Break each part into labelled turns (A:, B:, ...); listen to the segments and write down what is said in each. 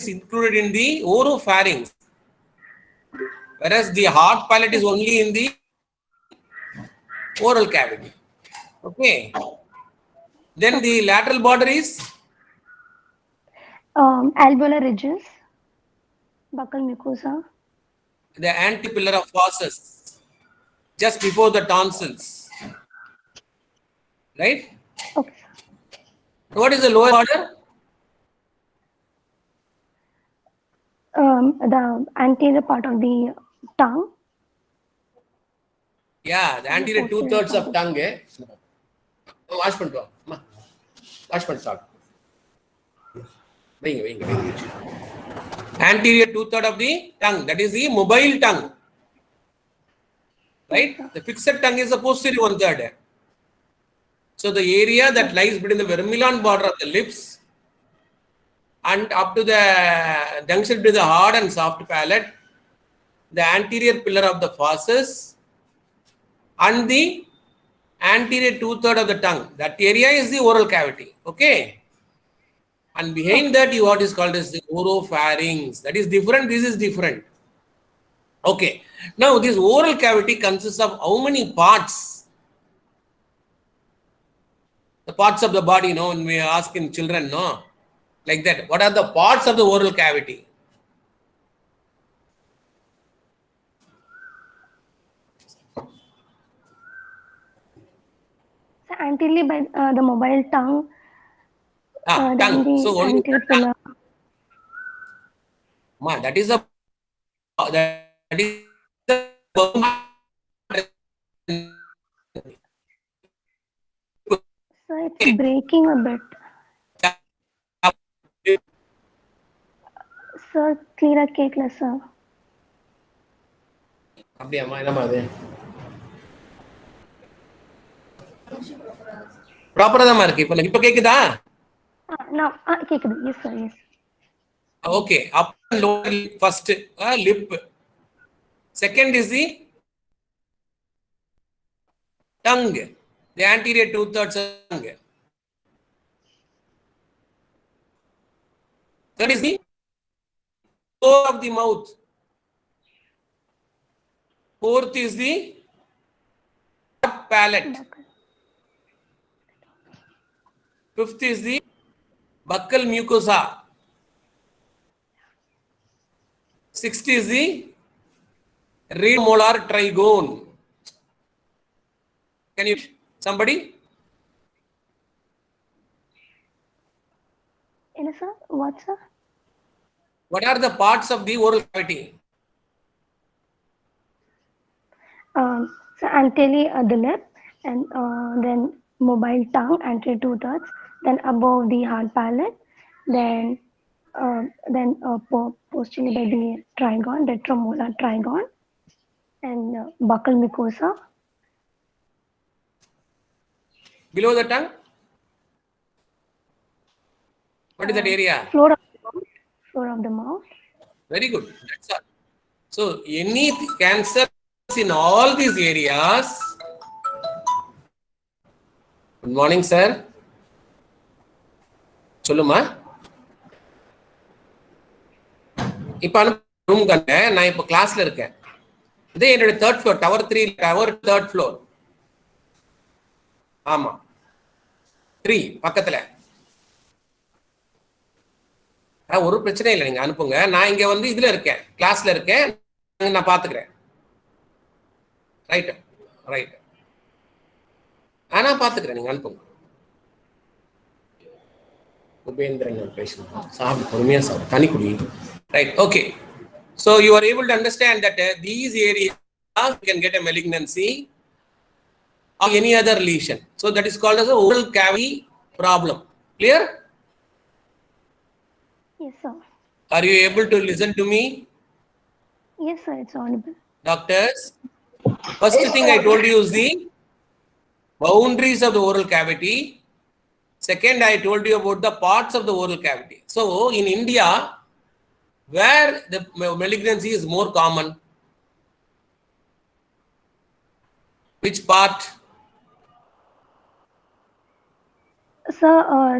A: is included in the oropharynx, whereas the hard palate is only in the oral cavity. Okay. Then the lateral border is
B: alveolar ridges, buccal mucosa.
A: the antipillar of fauces, just before the tonsils. Right?
B: Okay.
A: What is the lower border?
B: The anterior part of the tongue.
A: Yeah, the anterior
B: Posterior
A: 2/3
B: part
A: of tongue. Wash பண்ணிட்டு வா. Wash பண்ணிட்டு சாப்பிடு. வைங்க. Anterior 2/3 of the tongue, that is the mobile tongue. Right? The fixed tongue is the posterior 1/3. So the area that lies between the vermilion border of the lips and up to the junction between the hard and soft palate, the anterior pillar of the fauces and the anterior 2/3 of the tongue. That area is the oral cavity. Okay. And behind that, you what is called as the oropharynx. That is different. This is different. Okay. Now, this oral cavity consists of how many parts? The parts of the body, no? When we ask in children, no? Like that. What are the parts of the oral cavity?
B: So anteriorly by the mobile tongue. Then
A: Tongue.
B: the
A: So only
B: anterior pillar.
A: that is the
B: So it's breaking a bit. Sir, clear கேக்கல sir.
A: அப்படியாமா என்னமா அது ப்ராப்பரா தான் இருக்கு இப்ப கேக்குதா
B: Now கேக்குது. Yes sir, yes.
A: Okay, upper and lower lip first, lip. Second is the tongue, the anterior 2/3 tongue. Third is the floor of the mouth. Fourth is the palate. Fifth is the buccal mucosa. Sixth is the remolar trigone. Can you somebody?
B: Yes sir. What sir?
A: What are the parts of the oral cavity?
B: So anteriorly the lip, and then mobile tongue, anterior 2/3, then above the hard palate, then posteriorly by the trigone, retromolar trigone, and buccal mucosa.
A: Below the tongue? What is that area?
B: Floor of the mouth.
A: Very good. That's all. So any cancer in all these areas. Good morning, sir. சொல்லுமா இப்ப room கண்ட நான் இப்ப கிளாஸ்ல இருக்கேன் இதே என்னோட 3rd floor tower 3 tower 3rd floor ஆமா 3 பக்கத்துல ஒரு பிரச்சனை இல்லை நீங்க அனுப்புங்க நான் இங்க வந்து இதுல இருக்கேன் கிளாஸ்ல இருக்கேன் நான் பாத்துக்கிறேன் ரைட் ரைட் நான் பாத்துக்கிறேன் நீங்க அனுப்புங்க உபேந்திரன் பேசணும் சாப்பிடு பொறுமையா சாப்பிடு தனி குடி right okay so you are able to understand that these areas you can get a malignancy or any other lesion, so that is called as a oral cavity problem. Clear?
B: Yes sir.
A: Are you able to listen to me?
B: Yes sir, it's audible.
A: Doctors, first thing I told you is the boundaries of the oral cavity. Second, I told you about the parts of the oral cavity. So in India, where the malignancy is more common, which part?
B: Sir,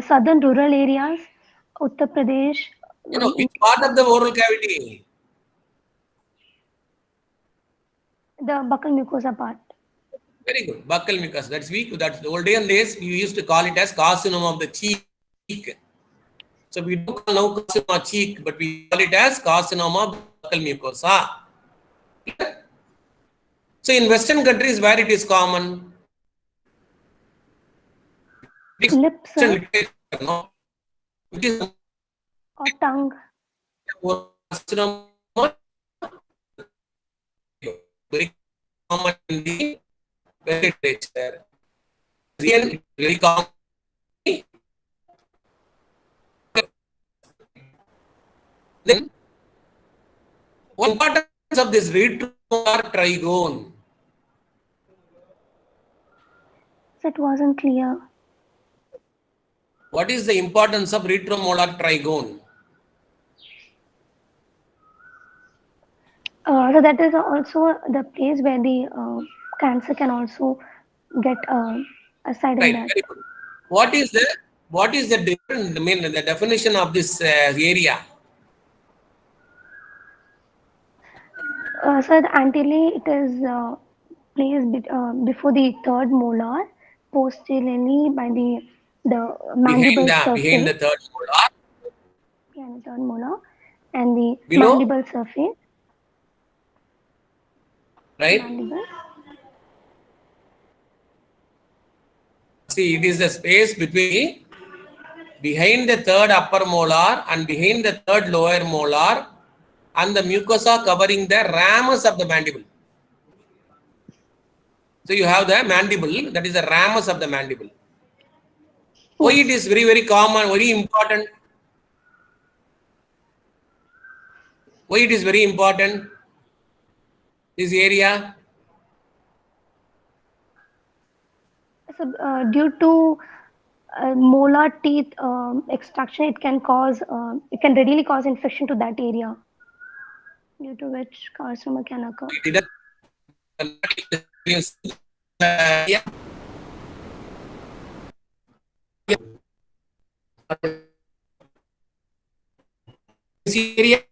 B: southern rural areas, Uttar Pradesh,
A: Which part of the oral cavity?
B: The buccal mucosa part.
A: Very good. Buccal mucus. That's weak. That's the olden days. We used to call it as carcinoma of the cheek. So we don't call now carcinoma of cheek, but we call it as carcinoma of buccal mucosa. So in Western countries where it is common,
B: Lips, sir,
A: no, it is
B: or tongue.
A: carcinoma very common in the literature. Very common. Then, what importance of this retromolar trigone?
B: So it wasn't clear.
A: What is the importance of retromolar trigone?
B: So that is also the place where the cancer can also get aside in
A: Right,
B: that.
A: very good. What is the different? I mean, the definition of this area?
B: So the anteriorly it is placed before the third molar, posteriorly by the mandible
A: Behind the
B: surface,
A: third molar,
B: behind the third molar, and the
A: below,
B: mandible surface,
A: right?
B: mandible.
A: See, it is the space between behind the third upper molar and behind the third lower molar, and the mucosa covering the ramus of the mandible. So you have the mandible, that is the ramus of the mandible. Why it is very, very common, very important? Why it is very important? This area?
B: So due to molar teeth extraction, it can readily cause infection to that area, due to which carcinoma can occur.
A: It is, yeah. This area,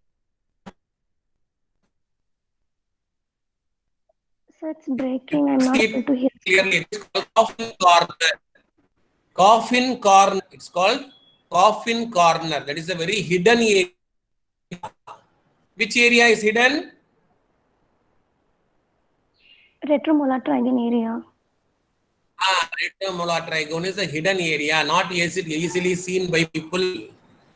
B: So it's breaking. I'm not able to hear.
A: clearly, it's called coffin corner. Coffin corner. It's called coffin corner. That is a very hidden area. Which area is hidden?
B: Retromolar trigone area.
A: Retromolar trigone is a hidden area, not easily seen by people.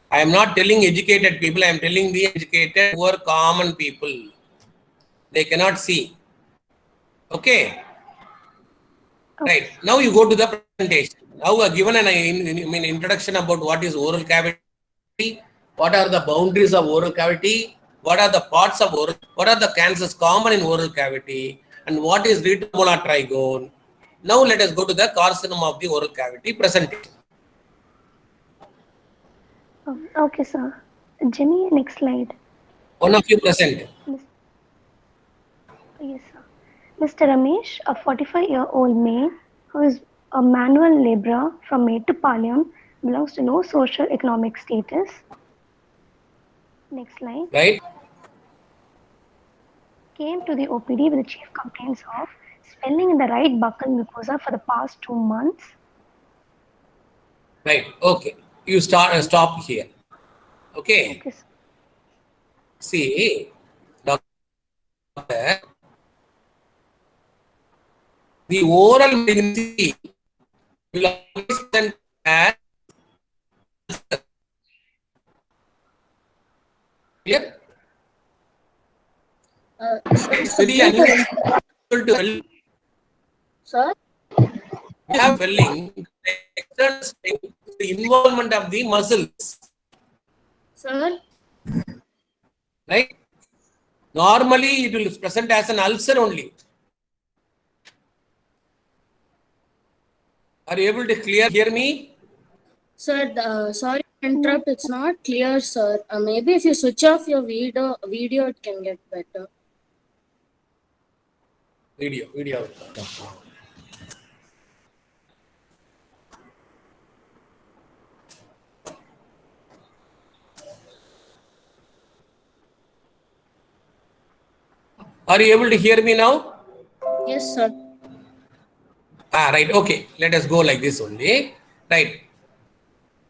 A: I am not telling educated people, I am telling the educated who are common people. They cannot see. Okay. Right. Now you go to the presentation. Now given an introduction about what is oral cavity, what are the boundaries of oral cavity, what are the parts of oral, what are the cancers common in oral cavity, and what is retromolar trigone. Now let us go to the carcinoma of the oral cavity presentation.
B: Okay, sir. Jenny, next slide.
A: One of you present.
B: Yes, sir. Mr. Ramesh, a 45-year-old male who is a manual laborer from Mettupalayam, belongs to low socio-economic status. Next slide.
A: Right.
B: Came to the OPD with the chief complaints of swelling in the right buccal mucosa for the past 2 months.
A: Right. Okay. You stop here. Okay.
B: Okay, sir.
A: See, doctor, the oral malignancy will always present as clear. It's very unusual to swell.
C: Sir?
A: We have swelling, the involvement of the muscles,
C: Sir?
A: right? Normally, it will present as an ulcer only. Are you able to hear me?
C: Sir, sorry to interrupt. It's not clear, sir. Maybe if you switch off your video, it can get better.
A: Video. Are you able to hear me now?
C: Yes, sir.
A: Right. Okay. Let us go like this only. Right.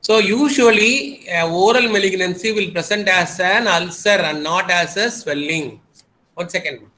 A: So usually oral malignancy will present as an ulcer and not as a swelling. 1 second.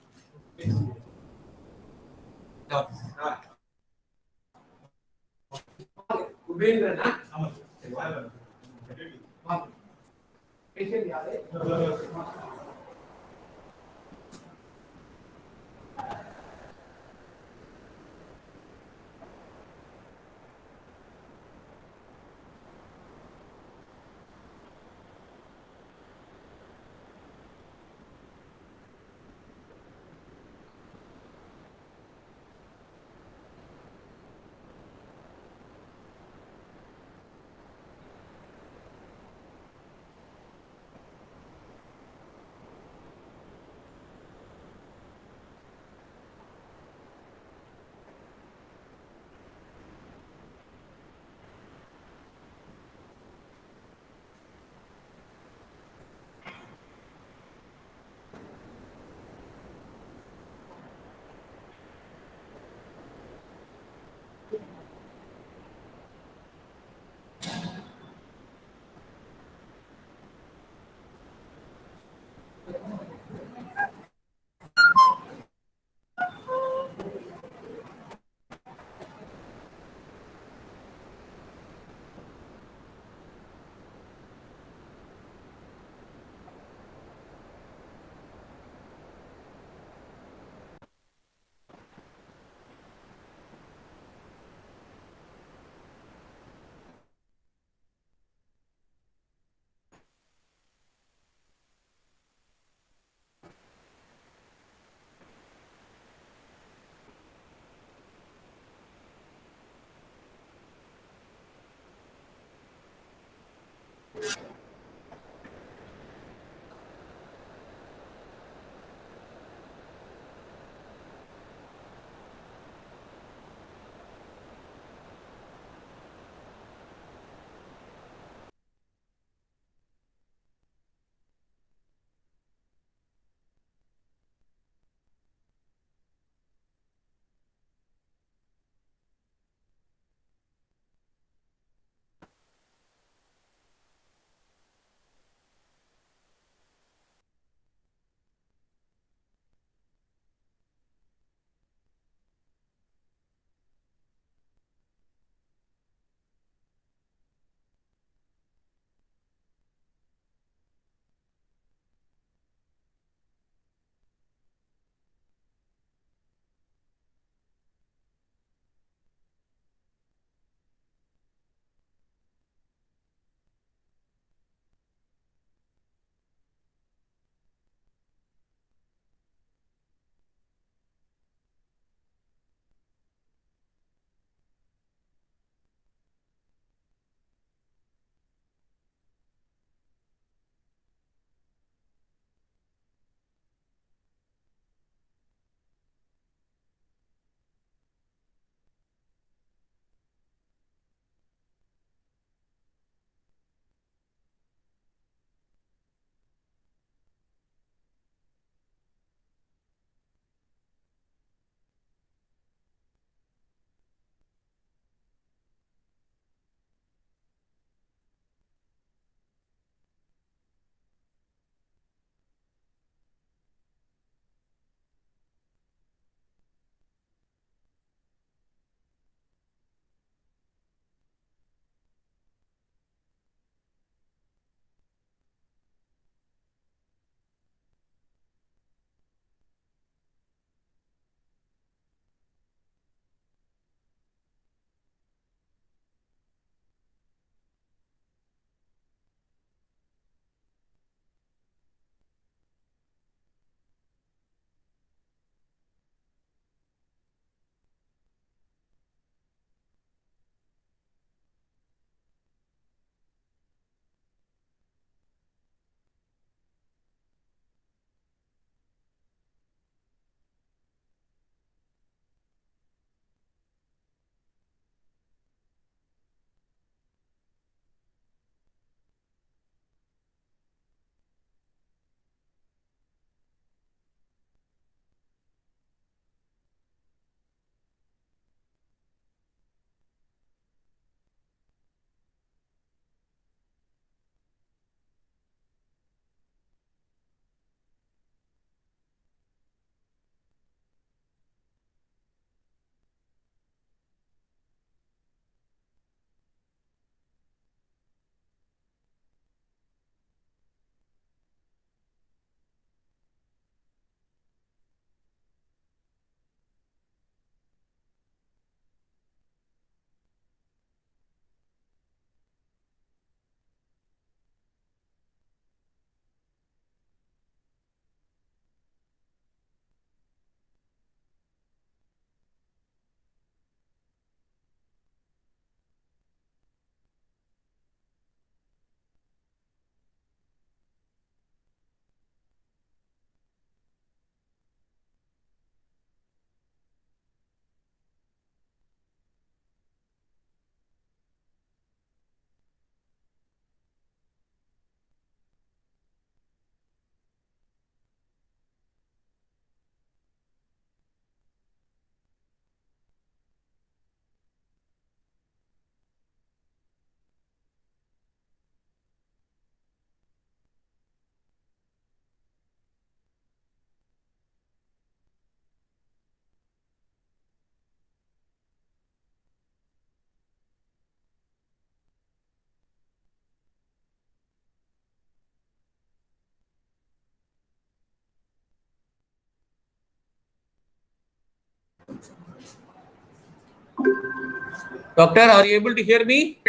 A: Doctor, are you able to hear me?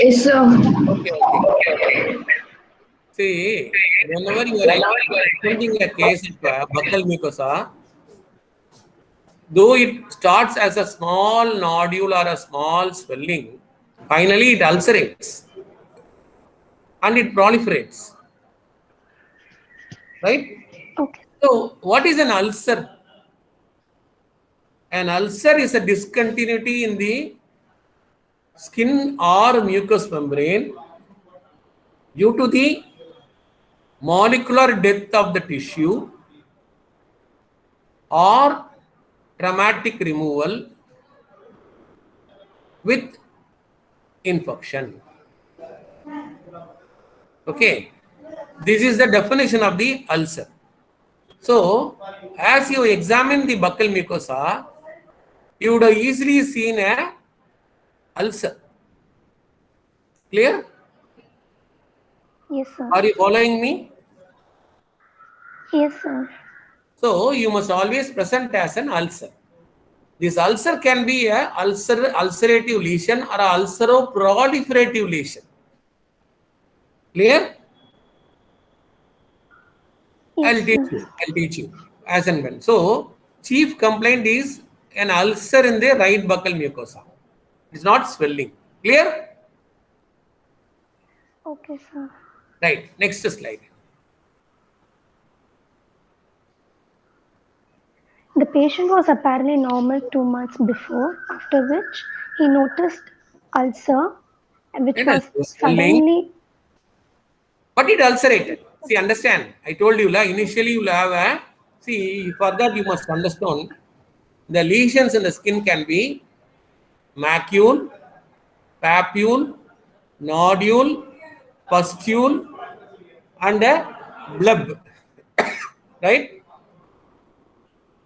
D: Yes, sir.
A: Okay. See, whenever you are presenting a case of buccal mucosa, though it starts as a small nodule or a small swelling, finally it ulcerates and it proliferates, right?
B: Okay.
A: So, what is an ulcer? An ulcer is a discontinuity in the skin or mucous membrane due to the molecular death of the tissue or traumatic removal with infection. Okay, this is the definition of the ulcer. So, as you examine the buccal mucosa, you would have easily seen a ulcer. Clear?
B: Yes, sir.
A: Are you following me?
B: Yes, sir.
A: So, you must always present as an ulcer. This ulcer can be a ulcerative lesion or a ulceroproliferative lesion. Clear?
B: Yes, sir.
A: I'll teach you as and when. So, chief complaint is an ulcer in the right buccal mucosa. It's not swelling. Clear?
B: Okay, sir.
A: Right. Next slide.
B: The patient was apparently normal 2 months before, after which he noticed ulcer, which
A: It
B: was
A: is swelling,
B: suddenly.
A: but it ulcerated. See, understand. I told you, initially you will have a, see, for that you must understand the lesions in the skin can be macule, papule, nodule, pustule, and a bleb. Right?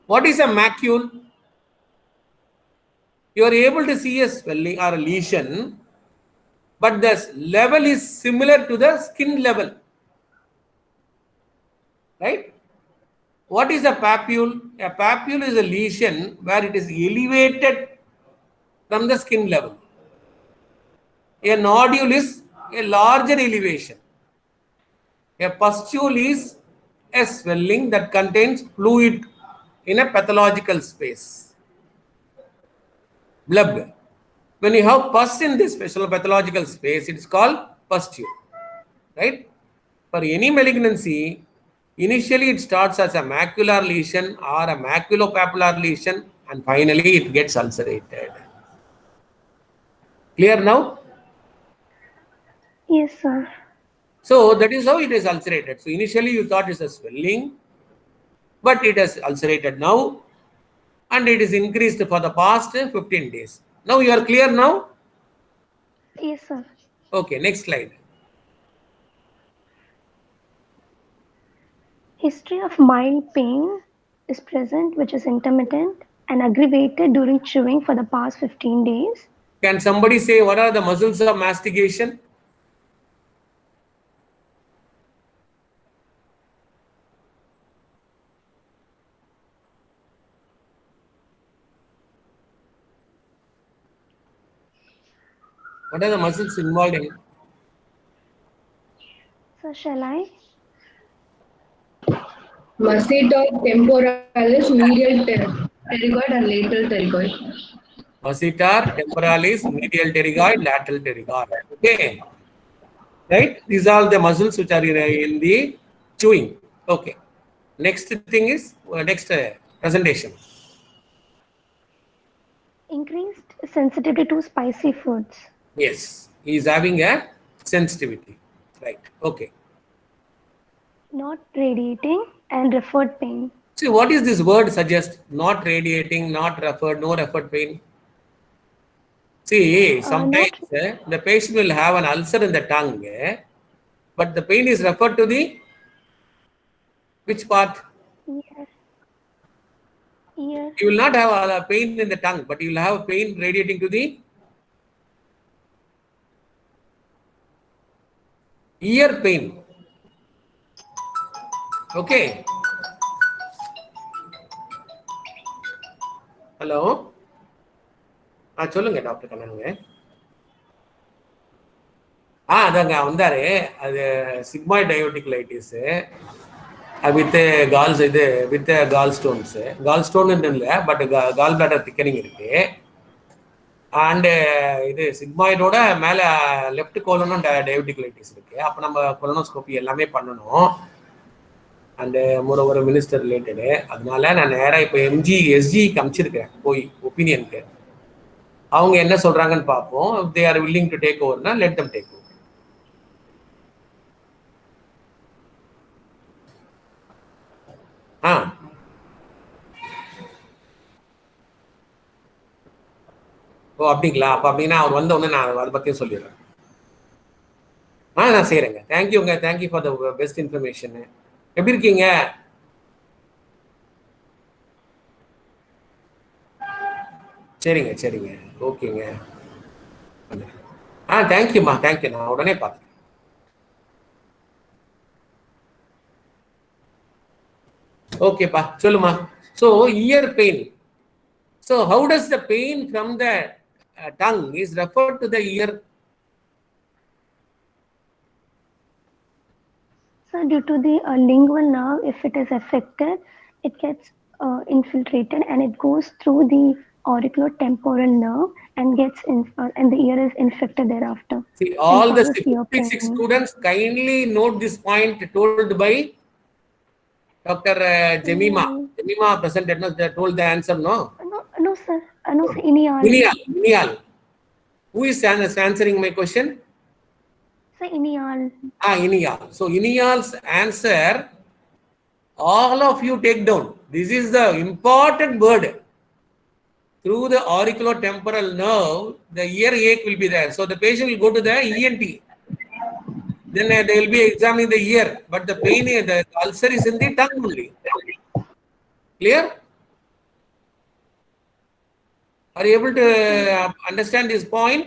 A: What is a macule? You are able to see a swelling or a lesion, but the level is similar to the skin level. Right? What is a papule? A papule is a lesion where it is elevated from the skin level. A nodule is a larger elevation. A pustule is a swelling that contains fluid in a pathological space. Bleb. When you have pus in this special pathological space, it is called pustule. Right? For any malignancy, initially it starts as a macular lesion or a maculopapular lesion, and finally it gets ulcerated. Clear now?
B: Yes, sir.
A: So that is how it is ulcerated. So initially you thought it's a swelling, but it has ulcerated now, and it is increased for the past 15 days. Now you are clear now?
B: Yes, sir.
A: Okay, next slide.
B: History of mild pain is present, which is intermittent and aggravated during chewing for the past 15 days.
A: Can somebody say what are the muscles of mastication? What are the muscles involved in?
B: So, shall I?
D: Masseter temporalis, medial pterygoid, and lateral pterygoid.
A: Masseter, temporalis, medial pterygoid, lateral pterygoid. Okay. Right? These are the muscles which are in the chewing. Okay. Next thing is, next presentation.
B: Increased sensitivity to spicy foods.
A: Yes. He is having a sensitivity. Right. Okay.
B: Not radiating and referred pain.
A: See, what is this word suggest? Not radiating, not referred, no referred pain. See, sometimes the patient will have an ulcer in the tongue, but the pain is referred to the which part?
B: Ear. Ear.
A: You will not have a pain in the tongue, but you will have pain radiating to the ear pain. Okay. Hello? சொல்லுங்க doctor கண்ணனுங்க. அதாங்க வந்தாரு. அது sigmoid டைவர்டிகுலைட்டிஸ் with calls இது with call stones. Call stone இல்லை, but gall bladder thickening இருக்கு. And இது சிக்மாய்டோட மேலே left கோலனும் டைவர்டிகுலைட்டிஸ் இருக்கு. அப்போ நம்ம கொலனோஸ்கோபி எல்லாமே பண்ணணும். அண்டு ஒரு மினிஸ்டர் ரிலேட்டடு. அதனால நான் நேராக இப்போ எஸ்ஜிக்கு அனுப்பிச்சிருக்கேன் போய் ஒப்பீனியனுக்கு. அவங்க என்ன சொல்றாங்கன்னு பார்ப்போம். They are willing to take ஓவர்னா லெட் தம் டேக் ஓவர். ஓ அப்படிங்களா? அப்போ அப்படின்னா அவர் வந்த உடனே நான் அதை பற்றியும் சொல்லிடுறேன். நான் செய்கிறேங்க. தேங்க்யூங்க. Thank you for the best information. எப்படி இருக்கீங்க? சரிங்க சரிங்க, ஓகேங்க. தேங்க்யூம்மா, தேங்க்யூ. நான் உடனே பார்த்துக்கிறேன். ஓகேப்பா, சொல்லுமா. So year pain. So how does the pain from the tongue is referred to the ear?
B: So due to the lingual nerve, if it is affected, it gets infiltrated and it goes through the auriculotemporal nerve and gets and the ear is infected thereafter.
A: See, all the 56 students kindly note this point told by Dr. Jemima. Jemima presented, no? They told the answer, no?
B: No, sir. No, sir. Inial.
A: Who is answering my question?
B: Sir, Inial.
A: Inial. So Inial's answer, all of you take down. This is the important word. Through the auriculotemporal nerve, the ear ache will be there. So the patient will go to the ENT. Then they will be examining the ear, but the pain, the ulcer is in the tongue only. Clear? Are you able to understand this point?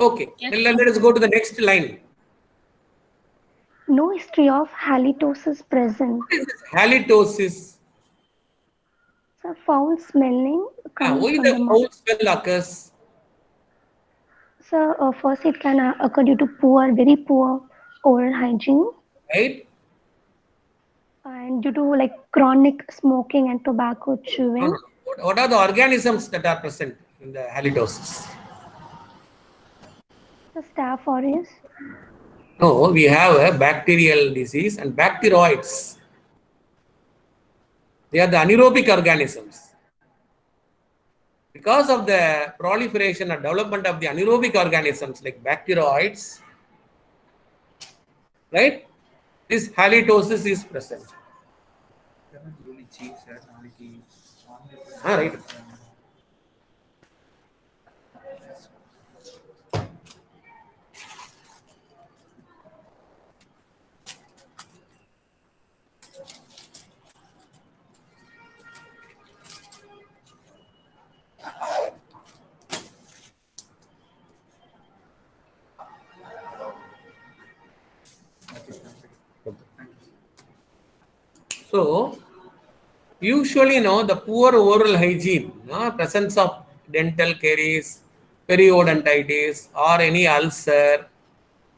A: Okay.
C: Yes.
A: Then let us go to the next line.
B: No history of halitosis present.
A: What is this halitosis?
B: So foul smelling.
A: Why the foul smell occurs?
B: So first it can occur due to very poor oral hygiene.
A: Right?
B: And due to like chronic smoking and tobacco chewing.
A: No. What are the organisms that are present in the halitosis?
B: The Staph aureus.
A: No, we have a bacterial disease and bacteroids. They are the anaerobic organisms. Because of the proliferation or development of the anaerobic organisms like bacteroids, right? This halitosis is present. Right. So usually, the poor oral hygiene, presence of dental caries, periodontitis, or any ulcer,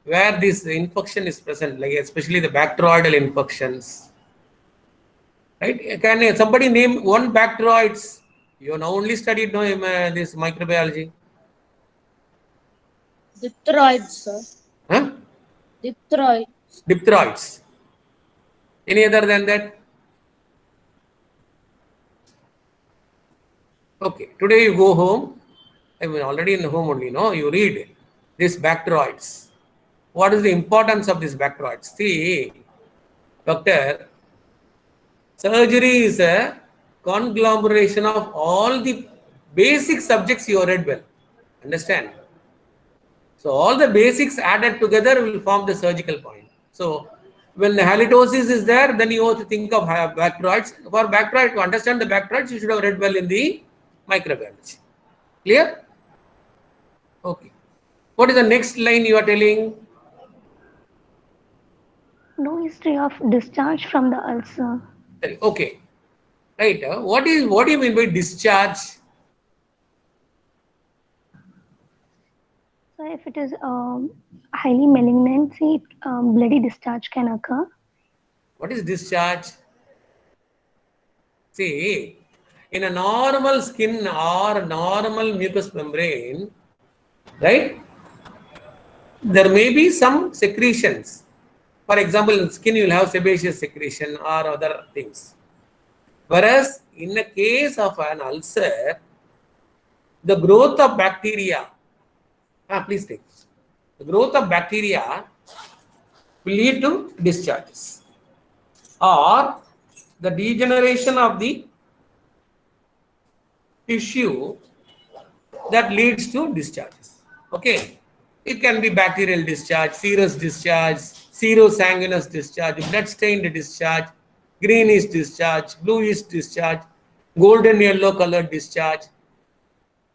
A: where this infection is present, like especially the bacteroidal infections, right? Can somebody name one bacteroids? You have now only studied this microbiology.
C: Diphtheroids, sir.
A: Huh? Diphtheroids. Any other than that? Okay, today you go home. I mean, already in the home only, you read these bacteroids. What is the importance of these bacteroids? See, doctor, surgery is a conglomeration of all the basic subjects you read well. Understand? So all the basics added together will form the surgical point. So when the halitosis is there, then you have to think of bacteroids. For bacteroid, to understand the bacteroids, you should have read well in the microbiology. Clear? Okay. What is the next line you are telling?
B: No history of discharge from the ulcer.
A: Okay. Right. What do you mean by discharge?
B: So if it is highly malignant, see, bloody discharge can occur.
A: What is discharge? See, in a normal skin or normal mucous membrane, right, there may be some secretions. For example, in skin you will have sebaceous secretion or other things. Whereas in the case of an ulcer, the growth of bacteria, please take this. The growth of bacteria will lead to discharges or the degeneration of the tissue that leads to discharges. Okay, it can be bacterial discharge, serous discharge, serosanguinous discharge, blood-stained discharge, greenish discharge, bluish discharge, golden yellow colored discharge.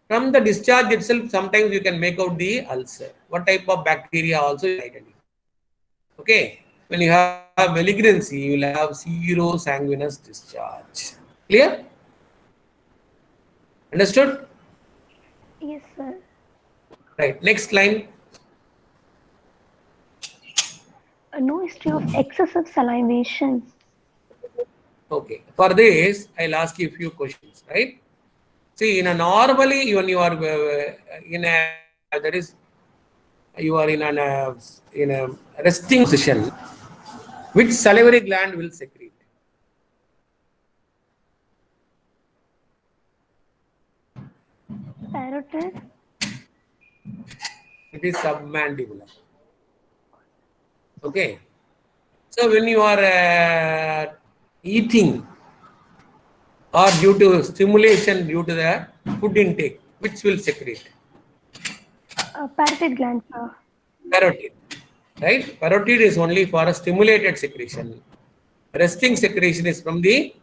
A: From the discharge itself, sometimes you can make out the ulcer. What type of bacteria also you identify. Okay, when you have malignancy, you will have serosanguinous discharge. Clear? Understood?
B: Yes, sir.
A: Right. Next line.
B: No history of excessive salivation.
A: Okay. For this, I'll ask you a few questions. Right. See, in a normally, when you are in a that is, you are in a resting position, which salivary gland will secrete?
B: Parotid.
A: It is submandibular. Okay. So when you are eating or due to stimulation due to the food intake, which will secrete?
B: Parotid gland, sir.
A: Parotid. Right? Parotid is only for a stimulated secretion. Resting secretion is from the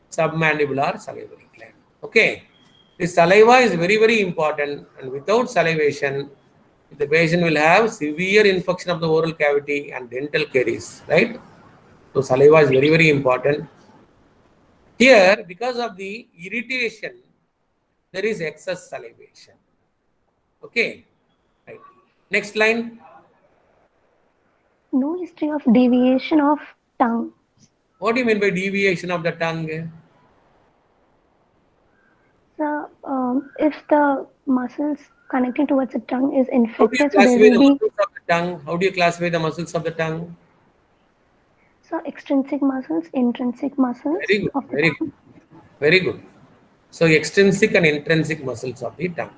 A: submandibular salivary gland. Okay. The saliva is very, very important, and without salivation, the patient will have severe infection of the oral cavity and dental caries, right? So saliva is very, very important. Here, because of the irritation, there is excess salivation. Okay. Right. Next line.
B: No history of deviation of tongue.
A: What do you mean by deviation of the tongue?
B: So, if the muscles connecting towards the tongue is
A: How do you
B: infected, so there
A: classify the
B: will be
A: muscles of the tongue? How do you classify the muscles of the tongue?
B: extrinsic muscles, intrinsic muscles
A: Very good.
B: of the
A: Very
B: tongue.
A: good. Very good. So extrinsic and intrinsic muscles of the tongue,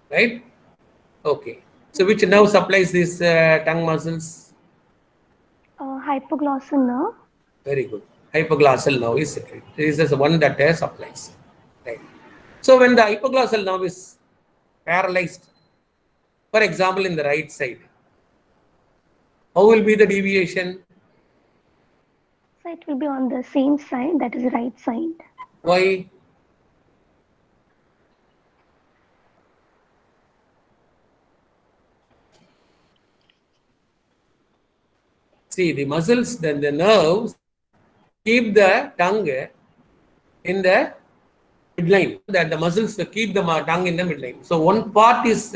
A: right? Okay. So which nerve supplies these tongue muscles?
B: Hypoglossal nerve.
A: Very good. Hypoglossal nerve is secreted. This is the one that supplies. Right. So when the hypoglossal nerve is paralyzed, for example, in the right side, how will be the deviation?
B: So it will be on the same side, that is right side.
A: Why? See, the muscles, then the nerves keep the tongue in the midline. That the muscles keep the tongue in the midline. So one part is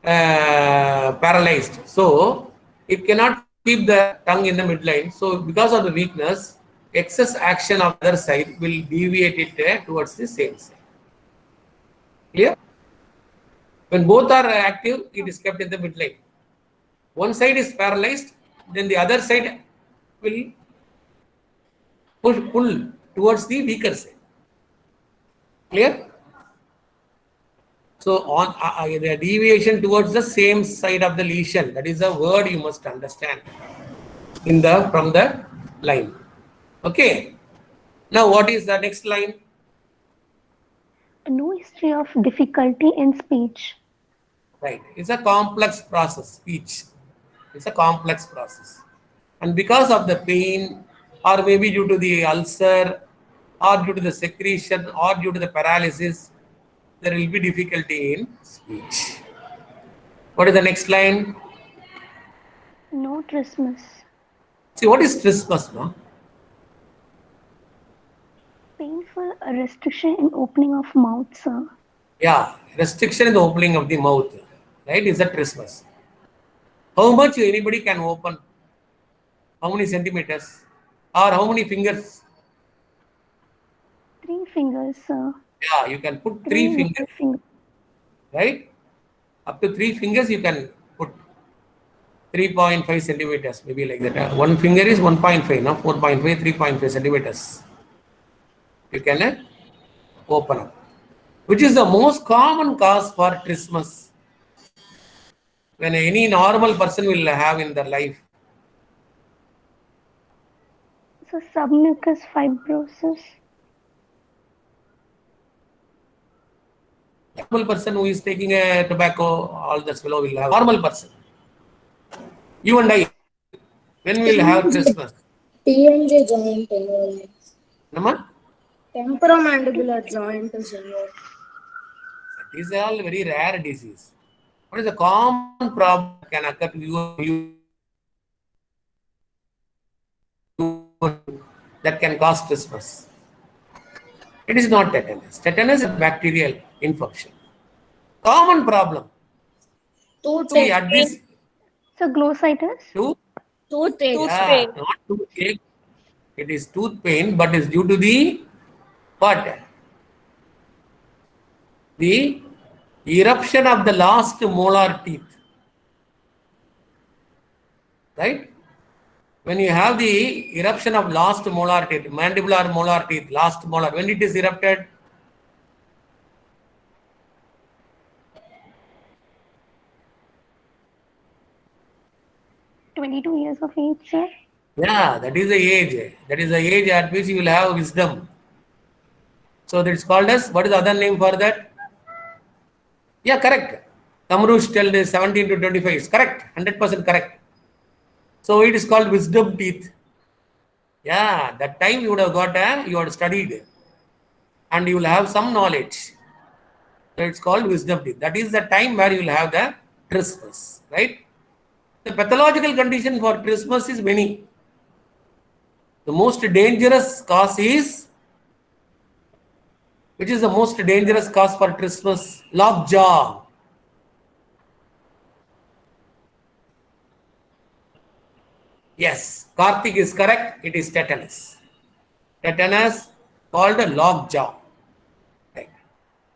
A: paralyzed. So it cannot keep the tongue in the midline. So because of the weakness, excess action of the other side will deviate it towards the same side. Clear? When both are active, it is kept in the midline. One side is paralyzed, then the other side will pull towards the weaker side. Clear? So on the deviation towards the same side of the lesion, that is a word you must understand from the line. Okay. Now what is the next line?
B: No history of difficulty in speech.
A: Right. It's a complex process, speech. It's a complex process. And because of the pain, or maybe due to the ulcer, or due to the secretion, or due to the paralysis, there will be difficulty in speech. What is the next line?
B: No trismus.
A: See, what is trismus, no?
B: Painful restriction in opening of mouth, sir.
A: Yeah, restriction in the opening of the mouth. right? Is that trismus? How much anybody can open? How many centimeters? Or how many fingers?
B: 3 fingers, sir.
A: Yeah, you can put 3
B: 3
A: fingers,
B: little fingers.
A: right? Up to 3 fingers you can put 3.5 centimeters, maybe like that. One finger is 1.5, no? 4.5, 3.5 centimeters. You can open up. Which is the most common cause for trismus? When any normal person will have in their life.
B: So submucous fibrosis.
A: Normal person who is taking a tobacco, all that fellow will have. Normal person. You and I, when will have trismus?
C: TMJ joint involvement.
A: Nama?
C: Temporomandibular joint is involved.
A: These are all very rare disease. What is the common problem that can occur to you that can cause trismus? It is not tetanus. Tetanus is a bacterial infection. Common problem. See, at this
B: So glossitis.
C: Toothache.
A: yeah, not toothache. It is tooth pain, but is due to the what? The eruption of the last molar teeth. Right? When you have the eruption of last molar teeth, mandibular molar teeth, last molar, when it is erupted,
B: $22 of age, sir.
A: yeah, that is the age. That is the age at which you will have wisdom. So that's called as, what is the other name for that? Yeah, correct. Kamrush tell is 17 to 25 is correct, 100% correct. So it is called wisdom teeth. Yeah, that time you would have got you had studied and you will have some knowledge. So it's called wisdom teeth. That is the time where you will have the trismus, right? The pathological condition for trismus is many. The most dangerous cause is, which is the most dangerous cause for trismus? Lockjaw. Yes, Karthik is correct. It is tetanus. Tetanus called a lockjaw. Right.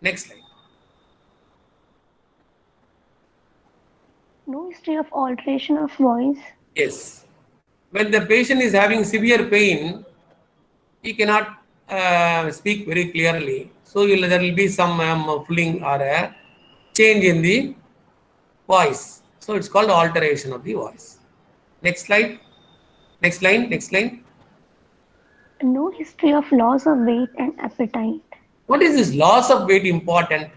A: Next slide.
B: No history of alteration of voice.
A: Yes. When the patient is having severe pain, he cannot speak very clearly. So there will be some muffling or a change in the voice. So it's called alteration of the voice. Next slide. Next line. Next line.
B: No history of loss of weight and appetite.
A: What is this loss of weight important?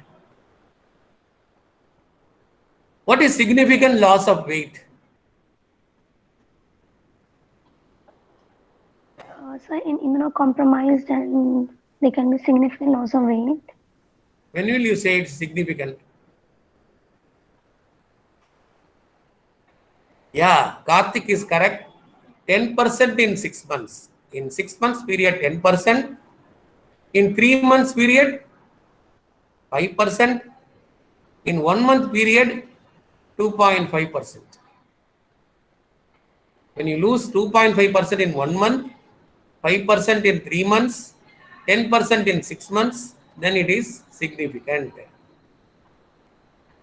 A: What is significant loss of weight?
B: So in immunocompromised and there can be significant loss of weight.
A: When will you say it's significant? Yeah, Karthik is correct. 10% in 6 months. In 6 months period, 10%. In 3 months period, 5%. In 1 month period, 2.5%. When you lose 2.5% in 1 month, 5% in 3 months, 10% in 6 months, then it is significant.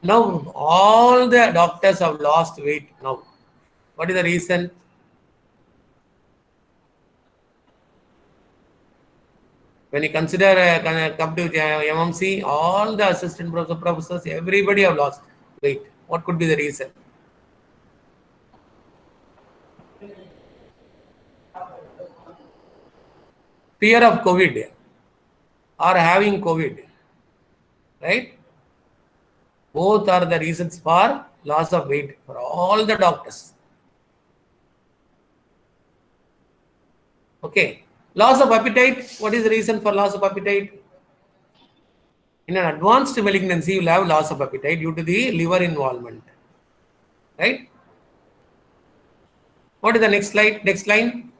A: Now, all the doctors have lost weight now. What is the reason? When you consider come to MMC, all the assistant professors, everybody have lost weight. What could be the reason? Fear of COVID or having COVID, right? Both are the reasons for loss of weight for all the doctors. Okay. Loss of appetite. What is the reason for loss of appetite? In an advanced malignancy, you will have loss of appetite due to the liver involvement. Right? What is the next slide? Next line.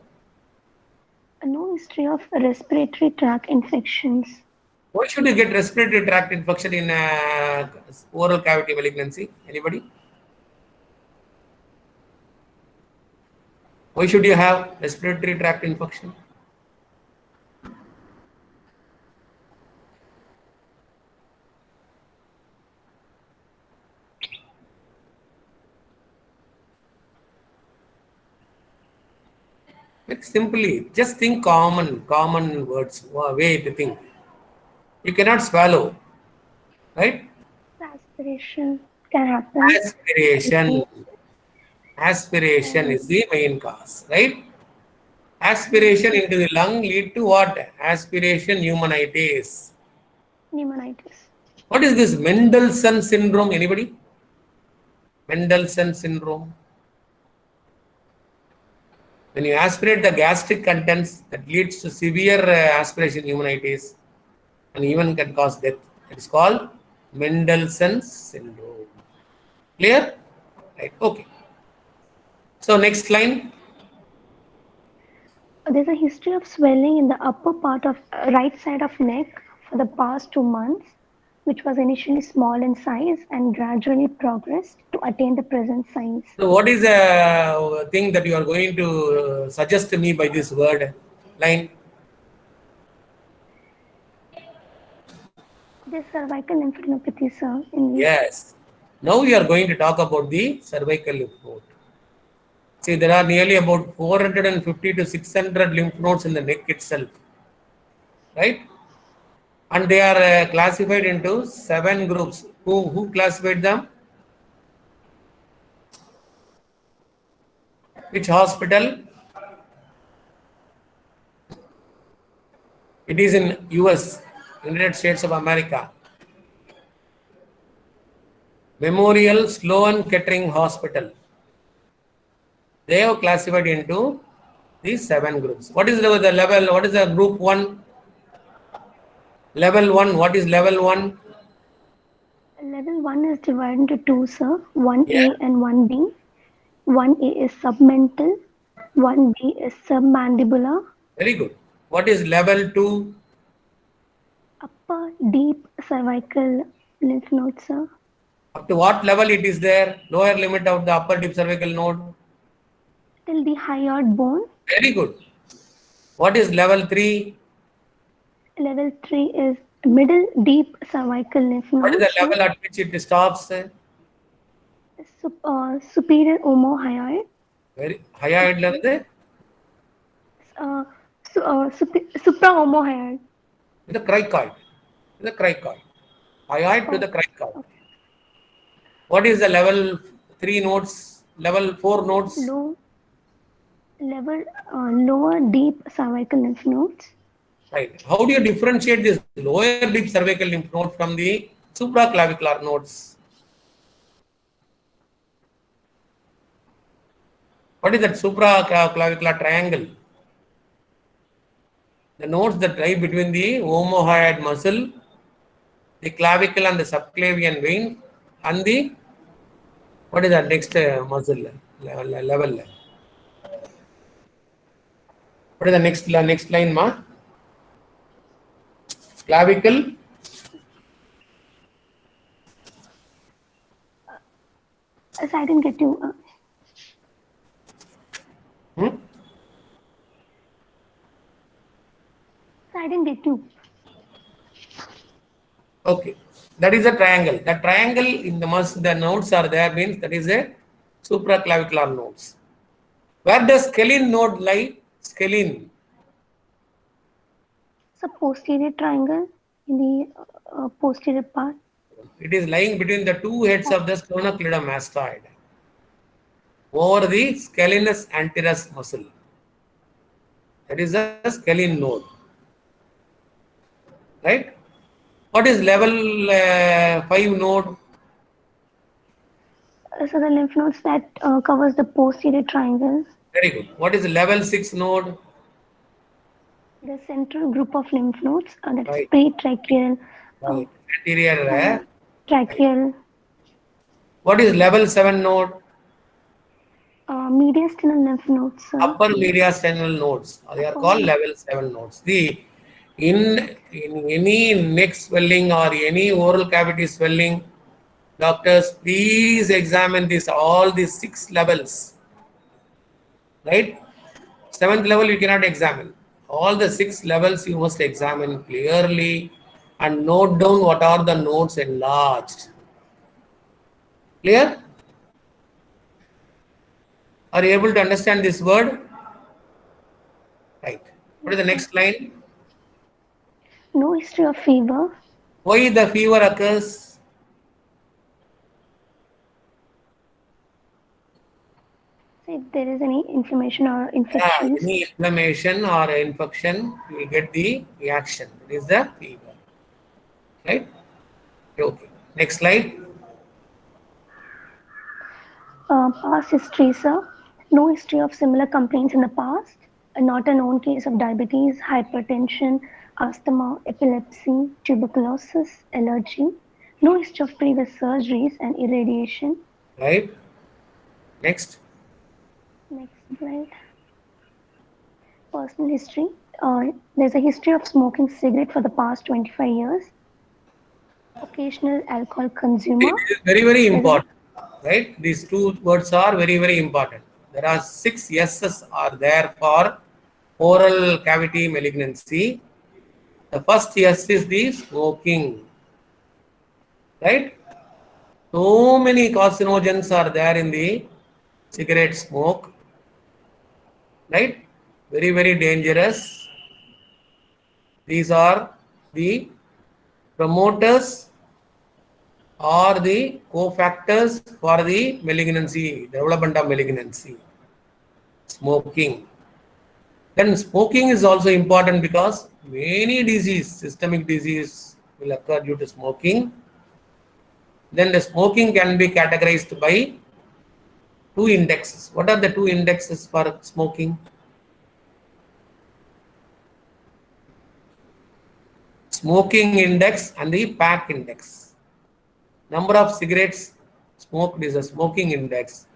B: No history of respiratory tract infections.
A: Why should you get respiratory tract infection in oral cavity malignancy? Anybody? Why should you have respiratory tract infection? Like simply, just think common words, way to think. You cannot swallow, right?
B: Aspiration can happen.
A: Aspiration is the main cause, right? Aspiration into the lung lead to what? Aspiration pneumonitis.
B: Pneumonitis.
A: What is this Mendelssohn syndrome? Anybody? Mendelssohn syndrome. When you aspirate the gastric contents, that leads to severe aspiration pneumonitis and even can cause death. It is called Mendelssohn syndrome. Clear? Right. Okay. So next line.
B: There's a history of swelling in the upper part of right side of neck for the past 2 months, which was initially small in size and gradually progressed to attain the present size.
A: So what is the thing that you are going to suggest to me by this word line?
B: This cervical lymphadenopathy, sir.
A: Yes. Now we are going to talk about the cervical lymph node. See, there are nearly about 450 to 600 lymph nodes in the neck itself, right? And they are classified into 7 groups. Who classified them? Which hospital? It is in US, United States of America. Memorial Sloan Kettering Hospital. They have classified into these 7 groups. What is the level? What is the group 1? Level 1. What is level 1?
B: Level 1 is divided into 2, sir. 1A
A: Yeah.
B: and 1B. 1A is submental. 1B is submandibular.
A: Very good. What is level 2?
B: Upper deep cervical lymph node, sir.
A: Up to what level it is there? Lower limit of the upper deep cervical node.
B: Till the hyoid bone.
A: Very good. What is level 3?
B: Level 3 is middle deep cervical lymph node.
A: What is the level at which it stops?
B: Superior omohyoid.
A: Very hyoid level.
B: Supraomohyoid.
A: The cricoid. The cricoid. Hyoid to the cricoid. What is the level 3 nodes? Level 4 nodes?
B: Lower deep cervical lymph nodes.
A: Right. How do you differentiate this lower deep cervical lymph node from the supraclavicular nodes? What is that supraclavicular triangle? The nodes that lie between the omohyoid muscle, the clavicle and the subclavian vein, and the what is that next muscle level? What is the next line, ma? Clavicle.
B: So I didn't get you. So I didn't get you.
A: Okay, that is a triangle. The triangle in the the nodes are there means that is a supraclavicular nodes. Where does scalene node lie? Scalene.
B: It's a posterior triangle in the posterior part.
A: It is lying between the two heads of the sternocleidomastoid over the scalenus anterus muscle. That is the scalene node. Right? What is level 5 node?
B: So the lymph nodes that covers the posterior triangle.
A: Very good. What is level 6 node?
B: The central group of lymph nodes that
A: Right.
B: is pretracheal,
A: Right. Anterior.
B: tracheal,
A: What is level 7 node?
B: mediastinal lymph nodes.
A: Upper mediastinal nodes. They are called level 7 nodes. The In any neck swelling or any oral cavity swelling, doctors, please examine this all these 6 levels. Right? 7th level you cannot examine. All the 6 levels you must examine clearly and note down what are the nodes enlarged. Clear? Are you able to understand this word? Right. What is the next line?
B: No history of fever.
A: Why the fever occurs?
B: So if there is any inflammation or infections.
A: Any inflammation or infection, you will get the reaction. It is the fever. Right? Okay. Next slide.
B: Past history, sir. No history of similar complaints in the past. Not a known case of diabetes, hypertension, asthma, epilepsy, tuberculosis, allergy. No history of previous surgeries and irradiation.
A: Right? Next.
B: Next slide. Personal history. There's a history of smoking cigarette for the past 25 years. Occasional alcohol consumer.
A: It is very, very important. Right? These 2 words are very, very important. There are 6 yeses are there for oral cavity malignancy. The first yes is the smoking. Right? So many carcinogens are there in the cigarette smoke. Right? Very, very dangerous. These are the promoters or the cofactors for the malignancy, development of malignancy. Smoking. Then smoking is also important because many disease, systemic disease will occur due to smoking. Then the smoking can be categorized by 2 indexes. What are the 2 indexes for smoking? Smoking index and the pack index. Number of cigarettes smoked is a smoking index,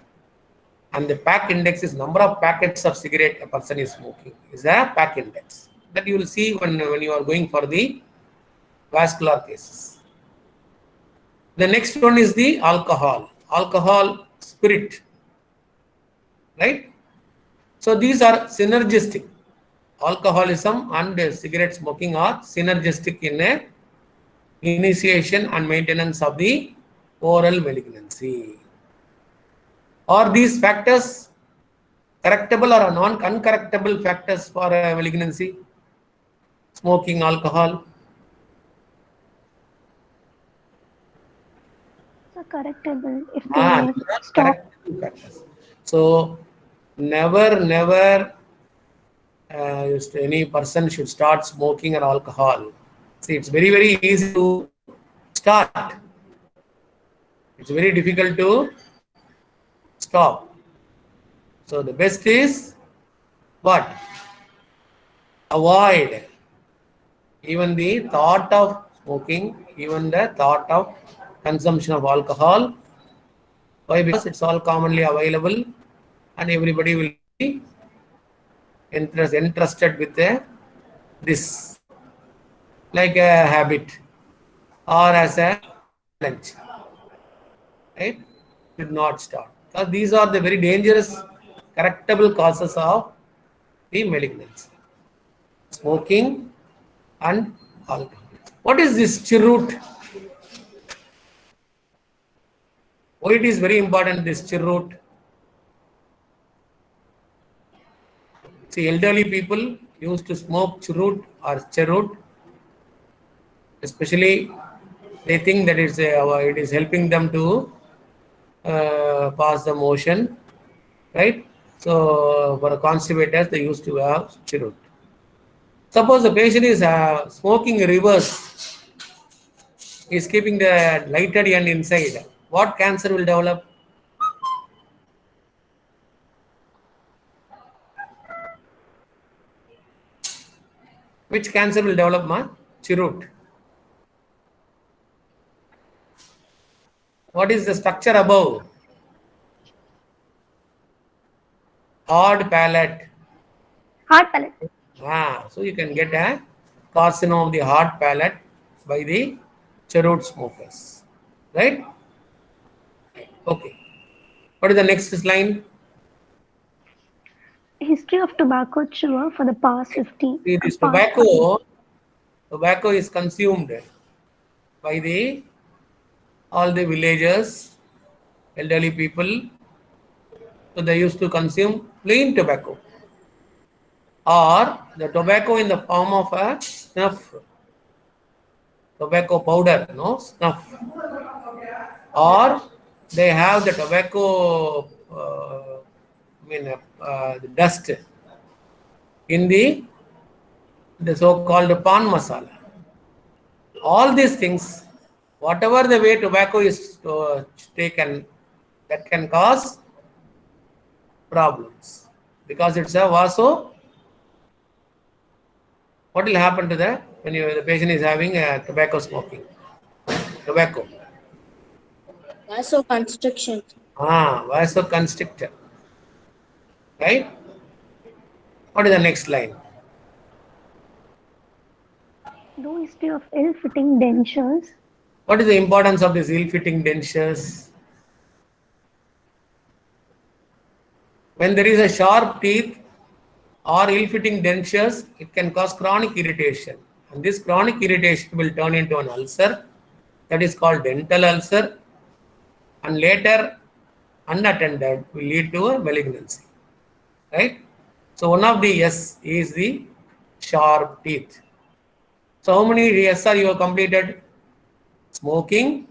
A: and the pack index is number of packets of cigarette a person is smoking is a pack index. That you will see when you are going for the vascular cases. The next one is the alcohol. Alcohol, spirit. Right? So these are synergistic. Alcoholism and cigarette smoking are synergistic in a initiation and maintenance of the oral malignancy. Are these factors correctable or uncorrectable factors for malignancy? Smoking, alcohol.
B: So correctable if they stop.
A: Correctable factors. So never any person should start smoking or alcohol. See, it's very, very easy to start. It's very difficult to stop. So the best is what? Avoid even the thought of smoking, even the thought of consumption of alcohol. Why? Because it's all commonly available and everybody will be entrusted with this like a habit or as a challenge. Right? Should not start. Because these are the very dangerous correctable causes of the malignancy. Smoking and alcohol. What is this cheroot? Why it is very important, this cheroot? See, elderly people used to smoke cheroot, especially they think that it is helping them to pass the motion, right? So for constipated, they used to have cheroot. Suppose the patient is smoking reverse, is keeping the lighted end inside. What cancer will develop? Which cancer will develop, ma? Cheroot. What is the structure above? Hard palate.
B: Hard palate.
A: So you can get a carcinoma of the hard palate by the cheroot smokers. Right? Okay. What is the next line?
B: History of tobacco chewer for the past 50.
A: See, this
B: past 40.
A: tobacco is consumed by all the villagers, elderly people. So they used to consume plain tobacco or the tobacco in the form of a snuff, tobacco powder, no snuff, or they have the tobacco, the dust in the so-called pan masala. All these things, whatever the way tobacco is taken, that can cause problems because it's a vaso. What will happen to when the patient is having a tobacco smoking? Tobacco.
C: Vasoconstriction.
A: Vasoconstrictor. Right? What is the next line?
B: No history of ill-fitting dentures.
A: What is the importance of these ill-fitting dentures? When there is a sharp teeth or ill-fitting dentures, it can cause chronic irritation. And this chronic irritation will turn into an ulcer that is called dental ulcer, and later unattended will lead to a malignancy. Right? So one of the yes is the sharp teeth. So how many yes are you have completed? Smoking,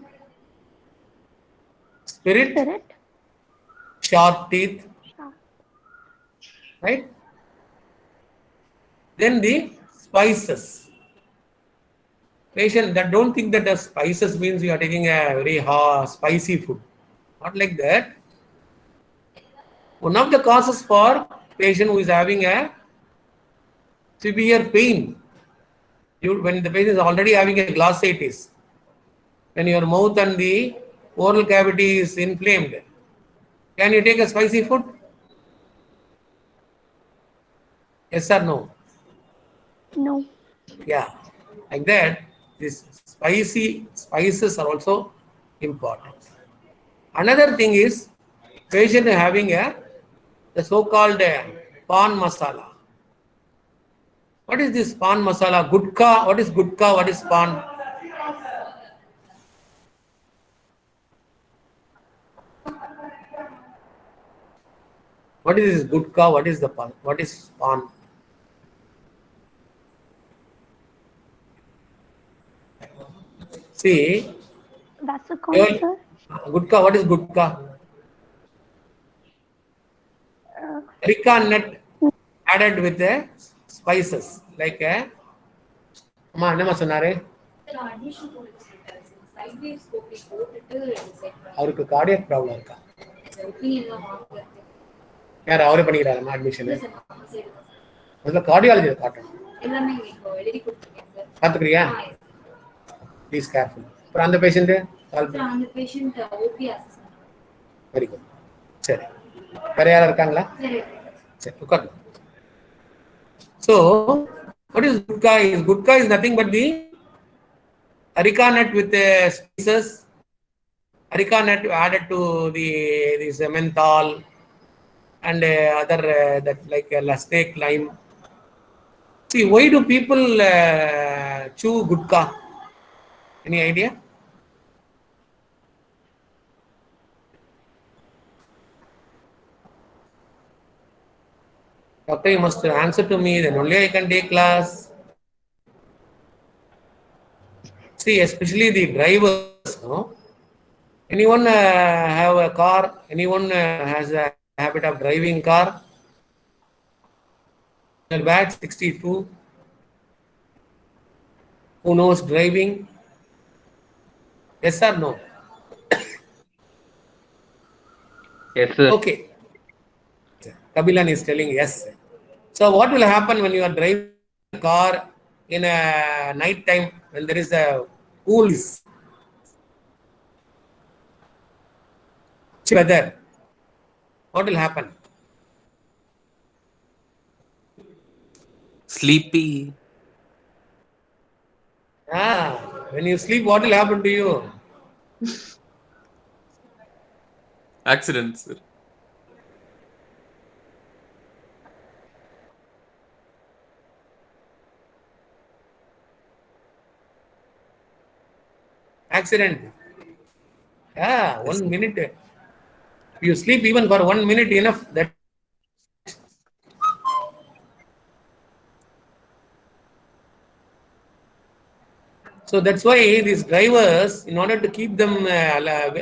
A: spirit, sharp teeth, right? Then the spices. Patient that don't think that the spices means you are taking a very hot, spicy food. Not like that. One of the causes for patient who is having a severe pain, when the patient is already having a glossitis, when your mouth and the oral cavity is inflamed, can you take a spicy food? Yes or no?
B: No.
A: Yeah, like that. These spices are also important. Another thing is patient having the so-called pan masala. What is this pan masala? Gutka. What is gutka? What is pan? What is this gutka? What is the pan? What is pan? See,
B: That's a concern.
A: gutka. What is gutka? Areca nut added with the spices like அம்மா என்னம்மா சொன்னாரு அவருக்கு cardiac problem இருக்கா யார் அவரே பண்ணிக்கிறாரம்மா admission முதல்ல cardiology காட்டணும் பார்த்துக்கிறியா please careful அப்புறம் அந்த பேஷண்ட் கால் பண்ணி வெரி குட் சரி வேற யாரும் இருக்காங்களா சரி உட்காந்து so what is gutka is? Gutka is nothing but the areca nut with spices. Areca nut added to this menthol and other that like snake lime. See, why do people chew gutka? Any idea? Doctor, you must answer to me, then only I can take class. See, especially the drivers, no? Anyone have a car? Anyone has a habit of driving car? Batch 62. Who knows driving? Yes or no?
E: Yes, sir.
A: Okay. Kabilan is telling yes. So what will happen when you are driving a car in a night time when there is a cool weather? What will happen?
E: Sleepy.
A: When you sleep, what will happen to you?
F: Accident, sir.
A: Accident. Yeah, 1 minute. If you sleep even for 1 minute, enough. That. So that's why these drivers, in order to keep them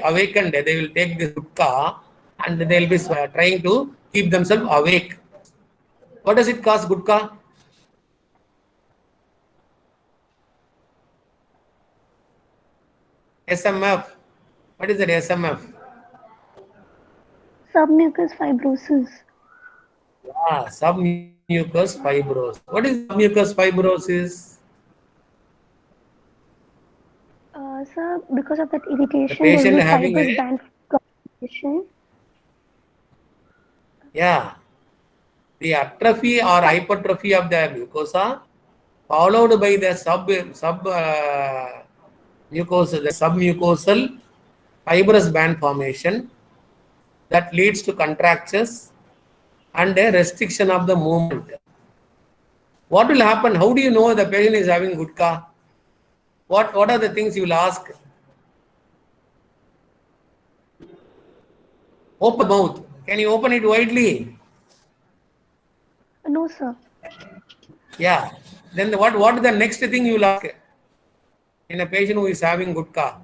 A: awakened, they will take this gutka and they'll be trying to keep themselves awake. What does it cost, gutka? SMF. What is that SMF?
B: Submucous fibrosis.
A: Ah, submucous fibrosis. What is submucous fibrosis?
B: Sir, because of that
A: The
B: irritation, there
A: patient
B: will be
A: having
B: fibrous
A: a,
B: band formation.
A: yeah, the atrophy or hypertrophy of the mucosa followed by the mucosa, the submucosal fibrous band formation that leads to contractures and a restriction of the movement. What will happen? How do you know the patient is having gutka? What are the things you will ask? Open mouth. Can you open it widely?
B: No, sir.
A: Yeah. Then what is the next thing you will ask in a patient who is having gutka?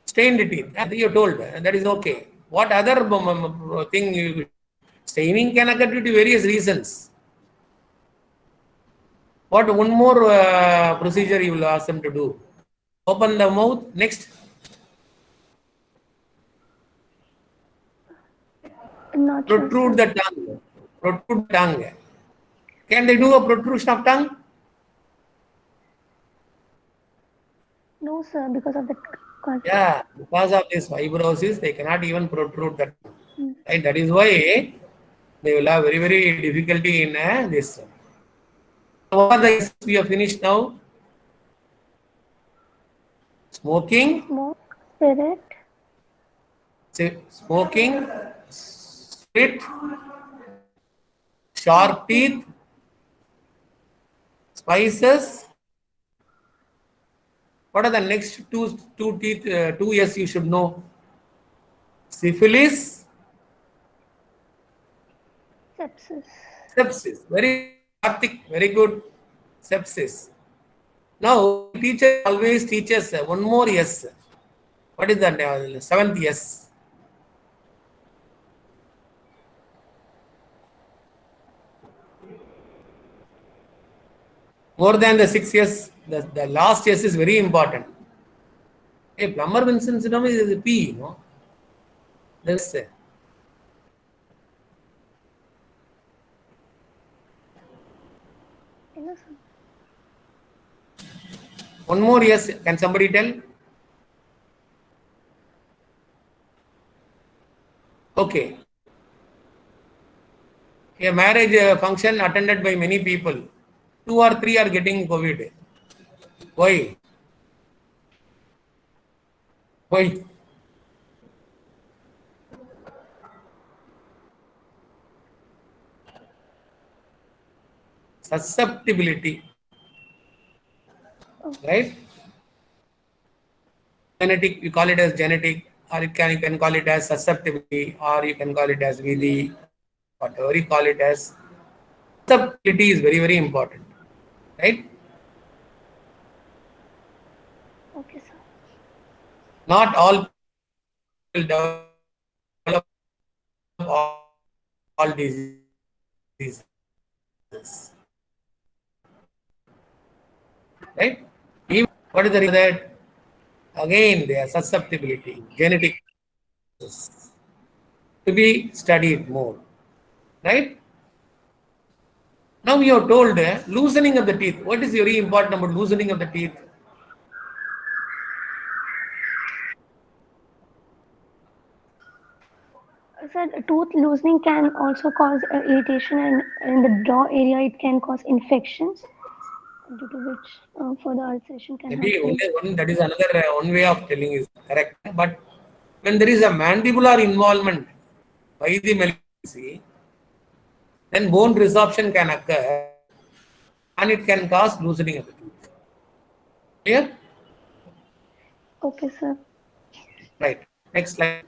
A: Stained teeth. You're told that is okay. What other thing you staining can occur due to various reasons. What one more procedure you will ask them to do? Open the mouth. Next.
B: Not sure,
A: Protrude
B: sir.
A: the tongue. Protrude the tongue. Can they do a protrusion of tongue?
B: No, sir, because of the
A: Yeah, because of this fibrosis, they cannot even protrude that. Right? That is why they will have very, very difficulty in this. What are the we have finished now? Smoking,
B: smoke, spirit,
A: smoking, spit, sharp teeth, spices. What are the next two teeth? 2 years you should know. Syphilis,
B: sepsis.
A: sepsis. Very Karthik, very good. Sepsis. Now teacher always teaches one more yes. What is that? Seventh yes. More than the 6 years, the last yes is very important. A plumber Vincent syndrome is a P, you know. That's
B: Yes, sir.
A: one more yes. Can somebody tell? Okay. A marriage function attended by many people. 2 or 3 are getting COVID. Why? Why? Susceptibility. Right? Genetic, you call it as genetic, or you can call it as susceptibility, or you can call it as VD, whatever you call it as. Susceptibility is very, very important. Right?
B: Okay, sir.
A: Not all will develop all diseases. Right? Even, what is the reason that? Again, their susceptibility, genetic, to be studied more. Right? Now you are told loosening of the teeth. What is very important about loosening of the teeth?
B: Sir, tooth loosening can also cause irritation, and in the jaw area, it can cause infections, due to which further ulceration can
A: Maybe
B: happen.
A: only one, that is another one way of telling is correct. But when there is a mandibular involvement by the malignancy, then bone resorption can occur and it can cause loosening of the tooth. Clear?
B: Okay, sir.
A: Right. Next slide.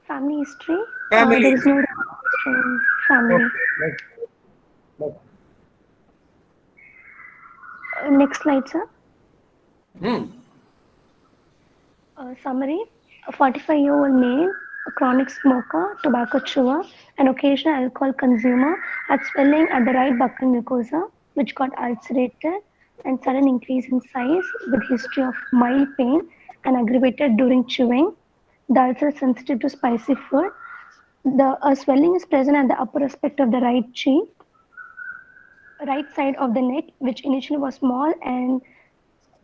B: Family history.
A: Family.
B: There is no family.
A: Right. Right.
B: Next slide, sir.
A: Hmm.
B: Summary: a 45-year-old male, a chronic smoker, tobacco chewer, and occasional alcohol consumer, had swelling at the right buccal mucosa, which got ulcerated and sudden increase in size with history of mild pain and aggravated during chewing. The ulcer is sensitive to spicy food. The swelling is present at the upper aspect of the right cheek, right side of the neck, which initially was small and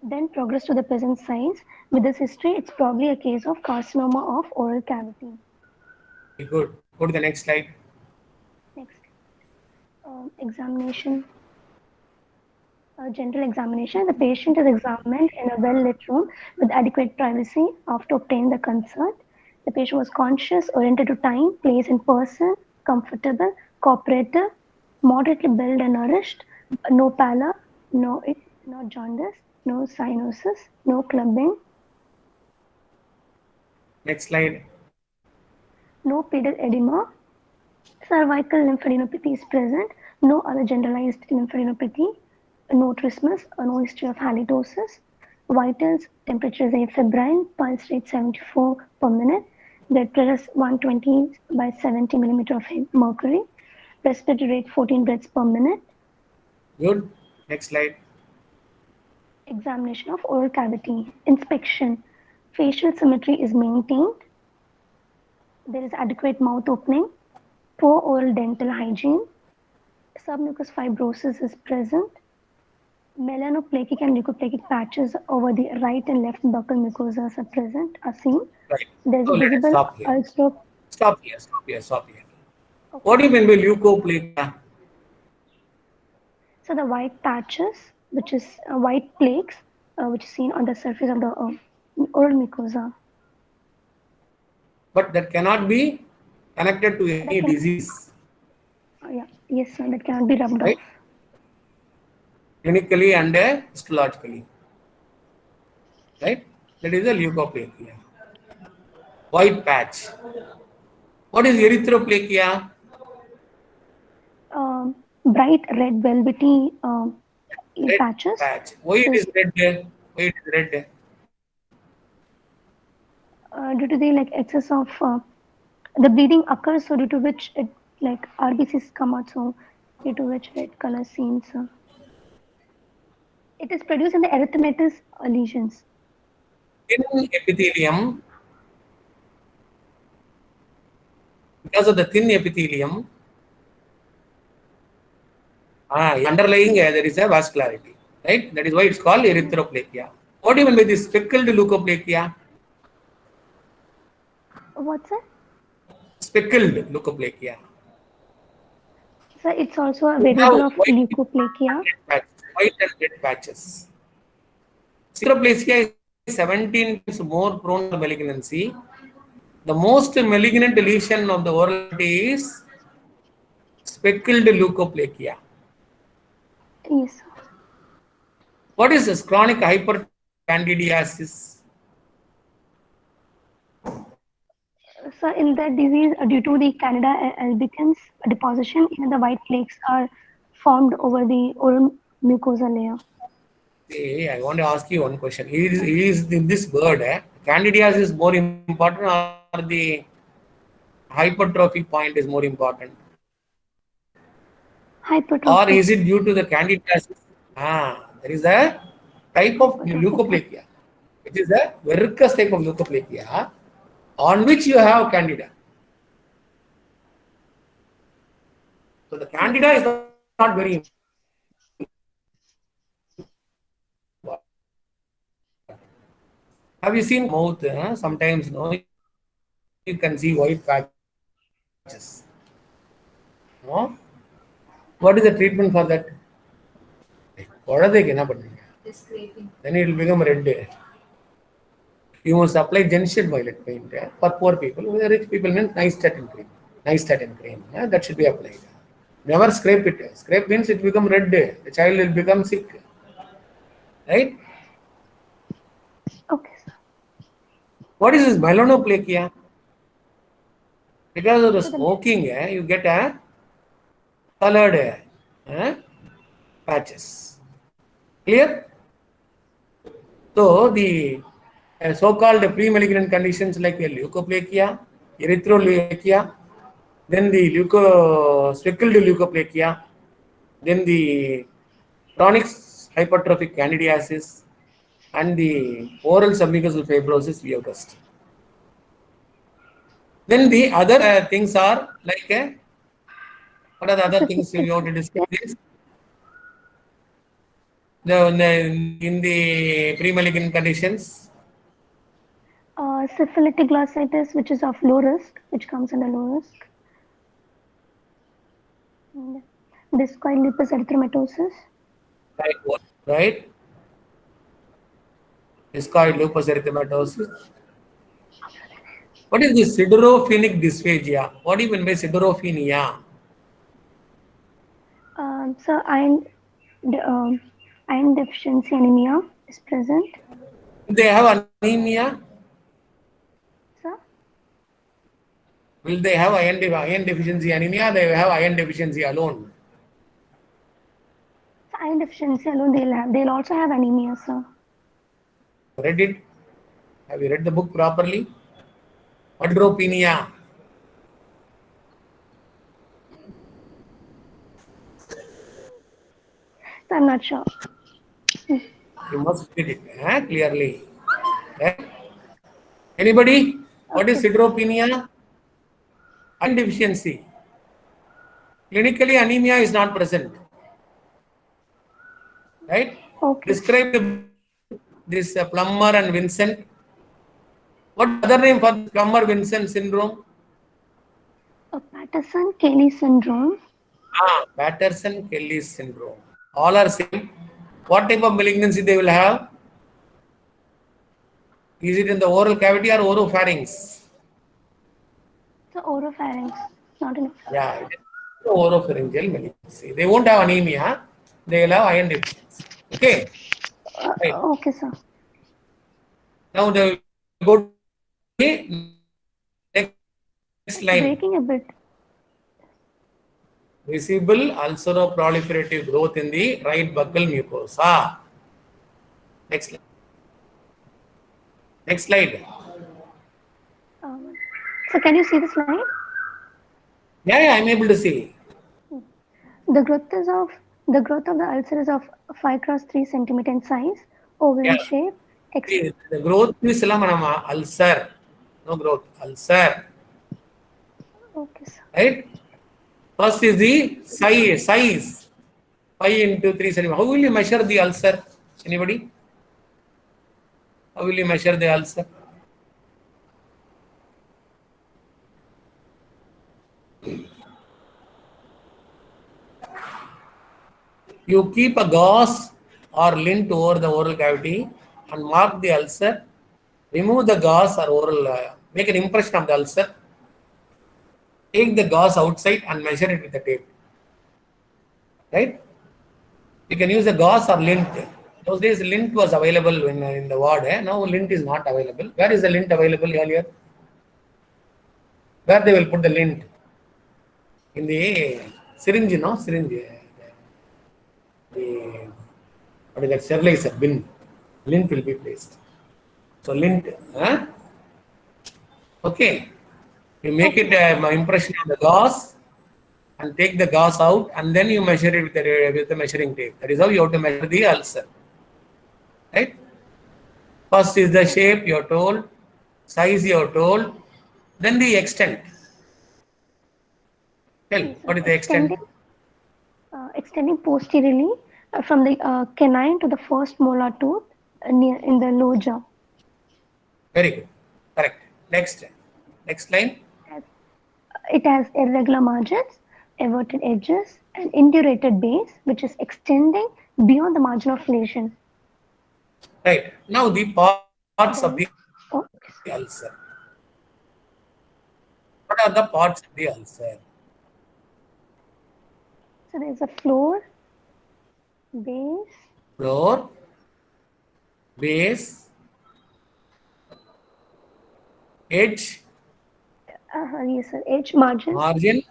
B: then progress to the present size. With this history, it's probably a case of carcinoma of oral cavity.
A: Very good. Go to the next slide.
B: Next, examination. General examination. The patient is examined in a well-lit room with adequate privacy after obtaining the consent. The patient was conscious, oriented to time, place, and person, comfortable, cooperative, moderately built and nourished, no pallor, no jaundice, no cyanosis, no clubbing,
A: Next slide.
B: no pedal edema, cervical lymphadenopathy is present, no other generalized lymphadenopathy, no trismus, no history of halitosis. Vitals, temperature is afebrile, pulse rate 74 per minute, blood pressure 120 by 70 millimeter of mercury, respiratory rate 14 breaths per minute.
A: Good. Next slide.
B: Examination of oral cavity. Inspection. Facial symmetry is maintained. There is adequate mouth opening. Poor oral dental hygiene. Submucous fibrosis is present. Melanoplakic and leukoplakic patches over the right and left buccal mucosas are seen.
A: Right.
B: There is
A: So
B: a
A: let's
B: visible
A: stop here.
B: ulcer.
A: Stop here. Stop here. Stop here. What do you mean by leukoplakia?
B: So the white patches, which is white plaques, which is seen on the surface of the oral mucosa.
A: But that cannot be connected to any disease,
B: Yeah, yes, sir, that cannot be rubbed
A: right?
B: off.
A: Clinically and histologically, right? That is a leukoplakia. White patch. What is erythroplakia?
B: Bright red velvety
A: Red
B: patches.
A: patch. Why it is red there? Why it is red there?
B: Due to the excess of the bleeding occurs, so due to which it RBCs come out, so due to which red color seen. So it is produced in the erythematous lesions.
A: Thin epithelium. Because of the thin epithelium, underlying there is a vascularity, right? That is why it's called erythroplakia. What do you mean by this speckled leukoplakia?
B: What's that?
A: Speckled leukoplakia.
B: So it's also a variable of leukoplakia.
A: White and red patches. Erythroplakia is 17 times more prone to malignancy. The most malignant lesion of the oral cavity is speckled leukoplakia.
B: Yes.
A: What is this chronic hypercandidiasis?
B: So in that disease, due to the Candida albicans deposition, even the white flakes are formed over the oral mucosa layer.
A: Hey, I want to ask you one question. Is in this bird, candidiasis is more important or the hypertrophy point is more important?
B: Hypertrophy.
A: Or is it due to the candidiasis? There is a type of leukoplakia, which is a verrucous type of leukoplakia on which you have candida. So the candida is not very important. Have you seen mouth? Sometimes no, you can see white patches. No? What is the treatment for that? Then it will become red. You must apply gentian violet paint for poor people. The rich people means nystatin cream. Nystatin cream. That should be applied. Never scrape it. Scrape means it become red. The child will become sick. Right?
B: Okay, sir.
A: What is this melanoplakia? Because of the smoking, you get a colored patches. Clear? So the so-called pre-malignant conditions like leukoplakia, erythroplakia, then the speckled leukoplakia, then the chronic hypertrophic candidiasis, and the oral submucosal fibrosis we have discussed. Then the other things are like what are the other things you want to discuss? This in the pre-malignant conditions.
B: Syphilitic glossitis, which is of low risk, which comes under low risk. And discoid lupus erythematosus.
A: Right? Discoid lupus erythematosus. What is the siderophenic dysphagia? What do you mean by siderophenia?
B: So iron deficiency anemia is present.
A: They have anemia.
B: Sir?
A: Will they have iron deficiency anemia? They have iron deficiency alone.
B: So iron deficiency alone they'll also have anemia, sir.
A: Read it? Have you read the book properly? Quadropenia.
B: So I'm not sure.
A: You must read it clearly. Anybody? What is sideropenia? Iron deficiency. Clinically, anemia is not present. Right?
B: Okay.
A: Describe this Plummer and Vincent. What other name for Plummer-Vincent syndrome?
B: Patterson-Kelly syndrome.
A: Patterson-Kelly syndrome. All are same. What type of malignancy they will have? Is it in the oral cavity or oropharynx?
B: So oropharynx, not in.
A: Yeah, it is oropharyngeal malignancy. They won't have anemia. They will have iron deficiency. Okay. Right.
B: Okay, sir.
A: Now they will go to the next line.
B: Breaking a bit.
A: Visible ulceroproliferative growth in the right buccal mucosa. Next slide. Next slide.
B: So can you see the slide?
A: Yeah, I'm able to see.
B: The growth of the ulcer is of 5 × 3 centimeter in size, oval in shape.
A: The growth is ulcer. No growth, ulcer.
B: Okay, sir.
A: Right? First is the size. 5 × 3 centimeter. How will you measure the ulcer? Anybody? How will you measure the ulcer? You keep a gauze or lint over the oral cavity and mark the ulcer. Remove the gauze or oral, make an impression of the ulcer. Take the gauze outside and measure it with the tape. Right? You can use a gauze or lint. Those days lint was available in the ward. Now lint is not available. Where is the lint available earlier? Where they will put the lint? In the syringe, no? Syringe. What is that? Sterilizer bin. Lint will be placed. So lint. Okay. You make it an impression on the gauze and take the gauze out and then you measure it with the measuring tape. That is how you have to measure the ulcer. Right? First is the shape you are told, size you are told, then the extent. Tell, what is the extent?
B: Extending posteriorly from the canine to the first molar tooth in the lower jaw.
A: Very good. Correct. Next. Next line.
B: It has irregular margins, everted edges, and indurated base, which is extending beyond the margin of lesion.
A: Right. Now the parts of the
B: Oh,
A: ulcer. What are the parts of the ulcer?
B: so there's a floor, base,
A: Floor, base, edge,
B: yes, sir, edge, margin.
A: margin,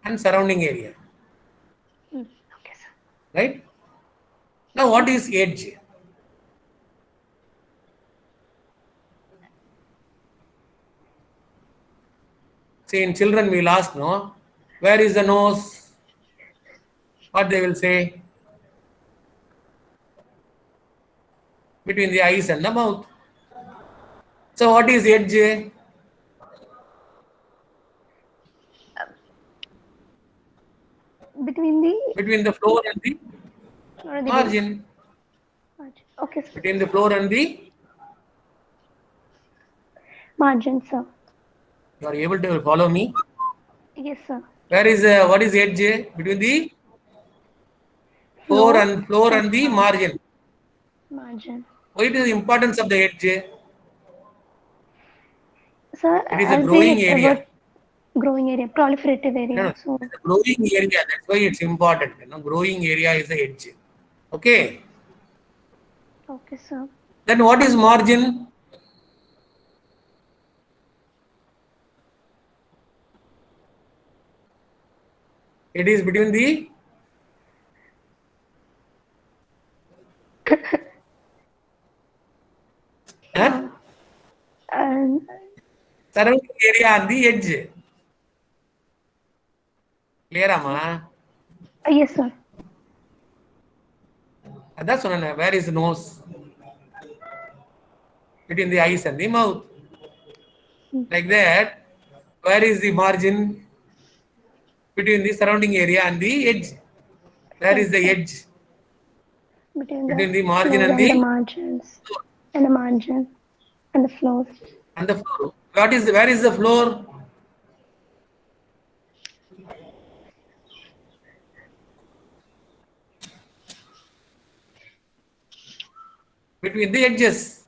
A: and surrounding area.
B: Okay, sir.
A: Right? Now what is edge? See, in children we will ask, no? Where is the nose? What they will say? Between the eyes and the mouth. So what is edge?
B: Between
A: The floor and the
B: or the base.
A: margin.
B: Margin. Okay, sir.
A: Between the floor and the,
B: Margin, sir.
A: you are able to follow me?
B: Yes, sir.
A: Where is what is edge? Between the floor and the margin.
B: Margin.
A: What is the importance of the edge?
B: Sir,
A: It is a
B: as
A: growing
B: we
A: area.
B: growing area, proliferative area.
A: No,
B: So
A: it's a growing area. That's why it's important. You know, growing area is the edge. Okay.
B: okay, sir.
A: Then what is margin? It is between the huh?
B: And
A: Surrounding area and the edge. Clear, Amma?
B: yes, sir.
A: That's one. Where is the nose? Between the eyes and the mouth. Like that. Where is the margin? Between the surrounding area and the edge. Where is the edge?
B: Between
A: the margin
B: floor
A: and the
B: margins and the margin and the floor.
A: and the floor. Where is the floor? Between the edges.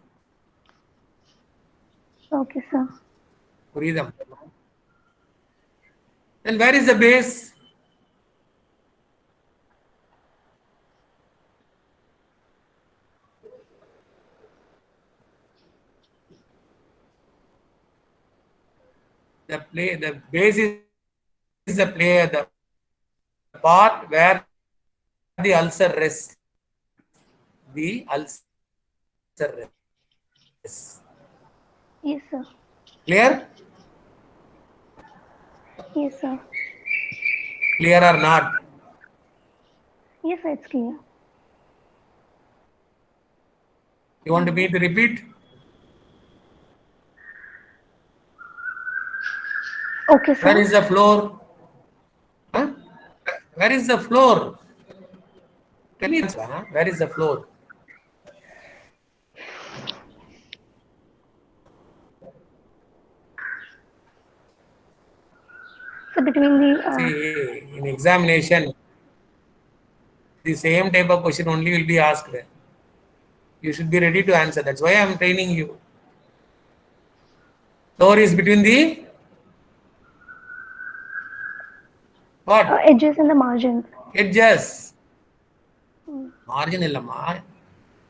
B: Okay, sir.
A: Then where is the base? The base is the part where the ulcer rests. The ulcer rests.
B: Yes, sir.
A: Clear?
B: Yes, sir.
A: Clear or not?
B: Yes, sir, it's clear.
A: You want me to repeat?
B: Okay, sir.
A: Where is the floor? Huh? Where is the floor? Tell me, where is the floor?
B: So between the
A: See, in examination, the same type of question only will be asked. You should be ready to answer. That's why I am training you. Floor is between the what?
B: edges and the margins.
A: Edges. Margin illamma.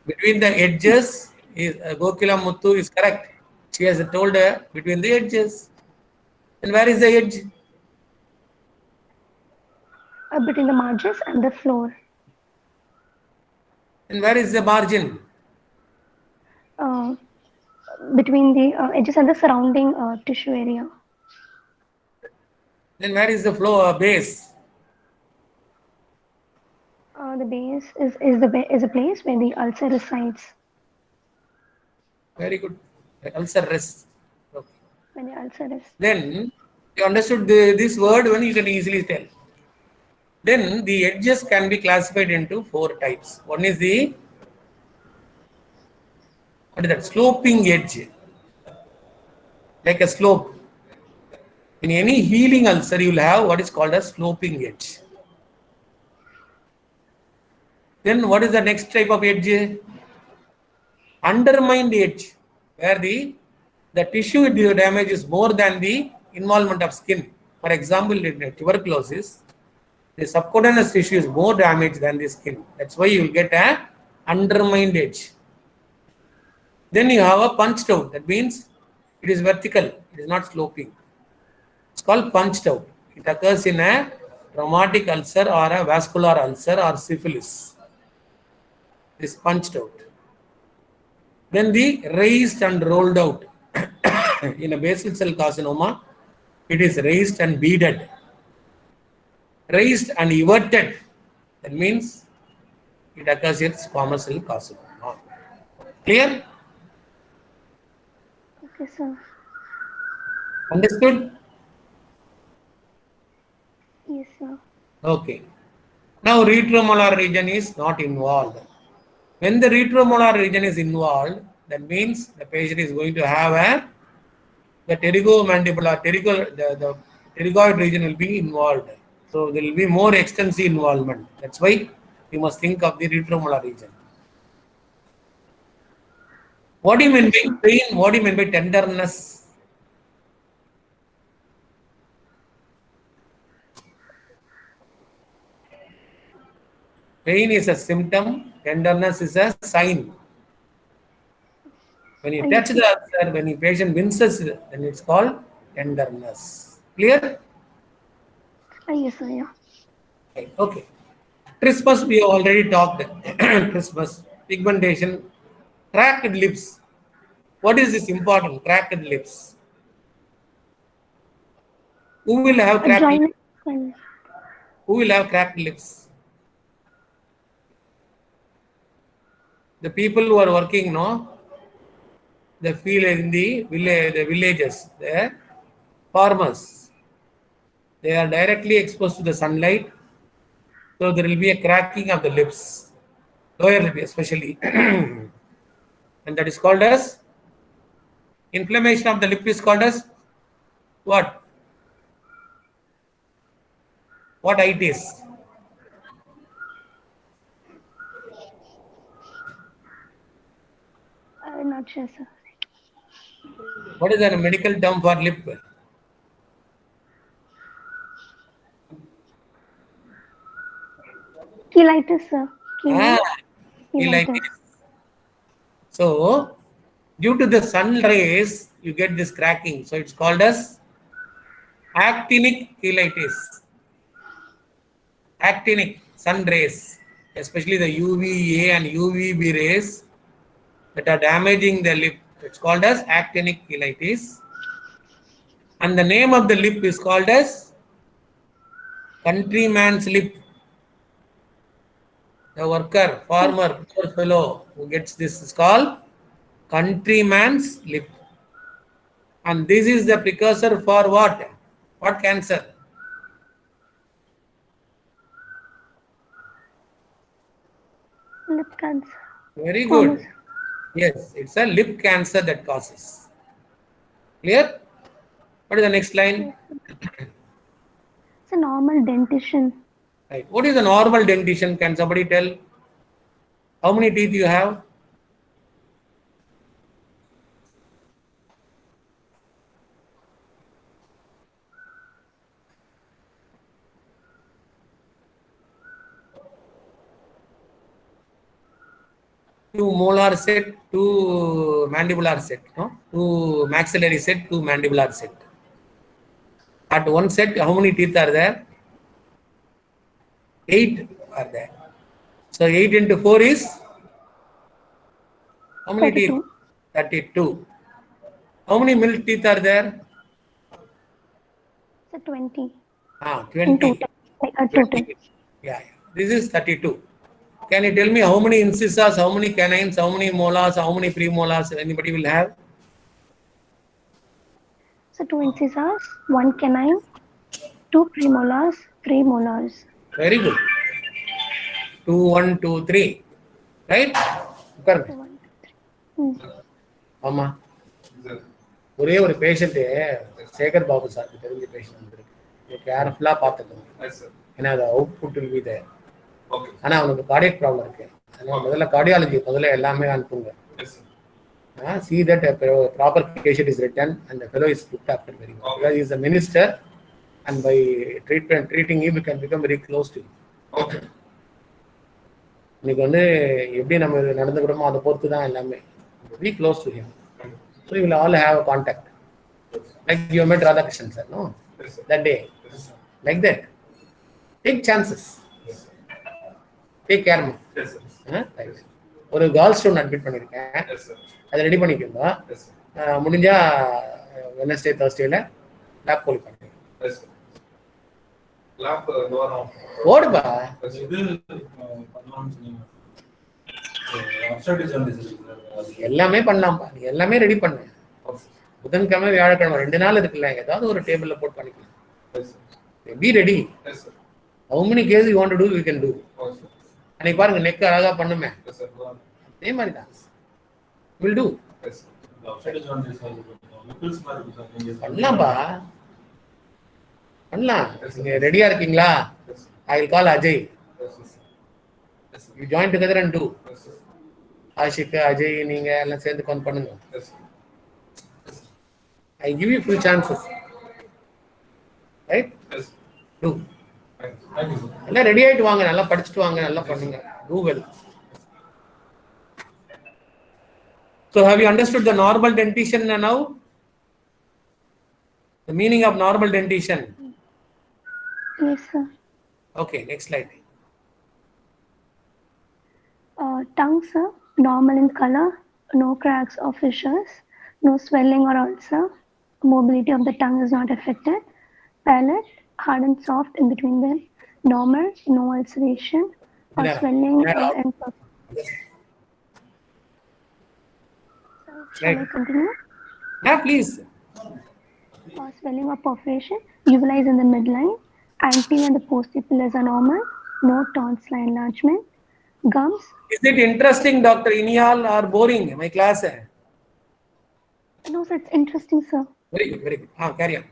A: Between the edges, Gokila Muthu is correct. She has told between the edges. And where is the edge?
B: Between the margins and the floor.
A: And where is the margin?
B: Between the edges and the surrounding tissue area.
A: Then where is the floor base?
B: The base is a place where the ulcer resides.
A: Very good. The ulcer rests. Okay.
B: When the ulcer is.
A: Then you understood this word when you can easily tell. Then the edges can be classified into 4 types. One is the what is that? Sloping edge. like a slope. In any healing ulcer, you will have what is called a sloping edge. Then what is the next type of edge? Undermined edge, where the tissue damage is more than the involvement of skin. For example, in tuberculosis, the subcutaneous tissue is more damaged than the skin. That's why you will get a undermined edge. Then you have a punched out. That means it is vertical. It is not sloping. It's called punched out. It occurs in a rheumatic ulcer or a vascular ulcer or syphilis. This punched out. Then the raised and rolled out. In a basal cell carcinoma, it is raised and beaded. Raised and everted. That means it occurs in squamous cell carcinoma. Clear?
B: Okay, sir.
A: Understood?
B: Yes, sir.
A: Okay. Now retromolar region is not involved. When the retromolar region is involved, that means the patient is going to have the pterygomandibular, the pterygoid region will be involved. So there will be more extensive involvement. That's why you must think of the retromolar region. What do you mean by pain? What do you mean by tenderness? Pain is a symptom, tenderness is a sign. When you touch the ulcer, when the patient winces, then it's called tenderness. Clear?
B: Yes, sir. Yeah.
A: Right, okay. Trismus, we have already talked. Trismus, pigmentation, cracked lips. What is this important? Cracked lips. Who will have cracked lips?
B: Dryness.
A: Who will have cracked lips? The people who are working, no? They feel in the villages, the farmers. They are directly exposed to the sunlight. So there will be a cracking of the lips, lower lip especially. And that is called as, inflammation of the lip is called as what? What itis?
B: I'm not sure, sir.
A: What is the medical term for lip?
B: Cheilitis, sir.
A: Ah,
B: Cheilitis.
A: cheilitis. So, due to the sun rays, you get this cracking. So, it's called as actinic cheilitis. Actinic sun rays, especially the UVA and UVB rays that are damaging the lip. It's called as actinic cheilitis. And the name of the lip is called as countryman's lip. The worker, farmer, poor fellow who gets this is called countryman's lip. And this is the precursor for what? What cancer?
B: Lip cancer.
A: Very good. Yes, it's a lip cancer that causes. Clear? What is the next line?
B: It's a normal dentition.
A: Right. What is a normal dentition? Can somebody tell? How many teeth you have? Two molar set, two mandibular set, no? Two maxillary set, two mandibular set. At one set, how many teeth are there? 8 are there. So 8 into 4 is how many
B: 32.
A: teeth? 32. How many milk teeth are there?
B: It's a 20.
A: 20.
B: In total. Like, total.
A: Yeah. This is 32. Can you tell me how many incisors, how many canines, how many molars, how many premolars anybody will have?
B: So 2 incisors, 1 canine, 2 premolars, 3 molars.
A: Very good. 2, 1, 2, 3. Right? Correct.
B: 1, 2, 3.
A: Amma.
G: ஒரே ஒரு patient Sekar Babu சாருக்கு தெரிஞ்ச patient வந்துருக்கு, கேர்ஃபுல்லாக பார்த்துக்கணும். ஏன்னா அது output will be there. ஆனால் அவனுக்கு கார்டியக் ப்ராப்ளம் இருக்கு, அதனால முதல்ல கார்டியாலஜி முதல்ல எல்லாமே அனுப்புங்க. See that a proper patient is written and the fellow is looked after very well. Because he is a minister and by treating him, we can become very close to him.
F: Okay.
G: இன்னைக்கு வந்து எப்படி நம்ம நடந்துக்கிறோமோ அதை பொறுத்து தான் எல்லாமே. Be close to him. So you will all have a contact. Like you met Radhakrishnan sir, no?
F: Yes, sir.
G: That day.
F: Yes, sir.
G: Like that. Take chances.
F: Yes, sir.
G: Take care.
F: Yes, sir.
G: Right. ஒரு கால் stone admit பண்ணியிருக்கேன்,
F: Yes, sir.
G: அதை ready பண்ணிக்கோங்க.
F: Yes, sir.
G: முடிஞ்சா Wednesday தேர்ஸ்டேல lab போலி பண்ணுறேன்.
F: Yes, sir. Lab வரோம்.
G: ஓடுப்பா.
H: இது பண்ணலாம்னு சொன்னீங்க. அப்சர்ட் ஜர்னலிசம்
G: எல்லாமே பண்ணலாம்ப்பா, நீ எல்லாமே ரெடி பண்ணு. புதன்கிழமை வியாழக்கிழமை 2 நாள் இருக்குல்ல, ஏதாவது ஒரு டேபிள்ல போட்டு பண்ணிக்கலாம்.
F: Yes, sir.
G: Be ready.
F: Yes, sir.
G: How many cases you want to do, we can do.
F: Oh, sir.
G: அன்னைக்கு பாருங்க நெக் அழகா பண்ணுமே,
F: Yes, sir.
G: அதே மாதிரி தான் will do.
F: Yes, sir.
H: Absurd journalism nipples மாதிரி இருக்கு சார். நீங்க
G: பண்ணலாம்ப்பா, பண்ணலாம். நீங்க ரெடியா இருக்கீங்களா?
F: Yes, sir.
G: I will call Ajay.
F: Yes, sir. Yes, sir.
G: You join together and do.
F: Yes, sir.
G: Ashiq, Ajay, நீங்க எல்லாம் சேர்ந்து கொண்டு பண்ணுங்க.
F: Yes, sir.
G: I give you full chances. Right?
F: Yes, sir.
G: Do.
F: Thank you, sir.
G: எல்லாம் ready ஆயிட்டு வாங்க, நல்லா படிச்சுட்டு வாங்க, நல்லா பண்ணுங்க. Do well. So have you understood the normal dentition now? The meaning of normal dentition.
B: Yes, sir.
G: Okay, next slide.
B: Tongue, sir, normal in color, no cracks or fissures, no swelling or ulcer. Mobility of the tongue is not affected. Palate, hard and soft in between them. Normal, no ulceration or
G: Yeah.
B: swelling
G: Yeah.
B: or infection. Shall I
G: Right.
B: continue?
G: Yeah, please.
B: Or swelling or perforation, uvulized in the midline. Anterior and the posterior pillars are normal. No tonsil enlargement. Gums.
G: Is it interesting, Dr. Inial, or boring? My class.
B: No, sir, it's interesting, sir.
G: Very good, very good. Carry on.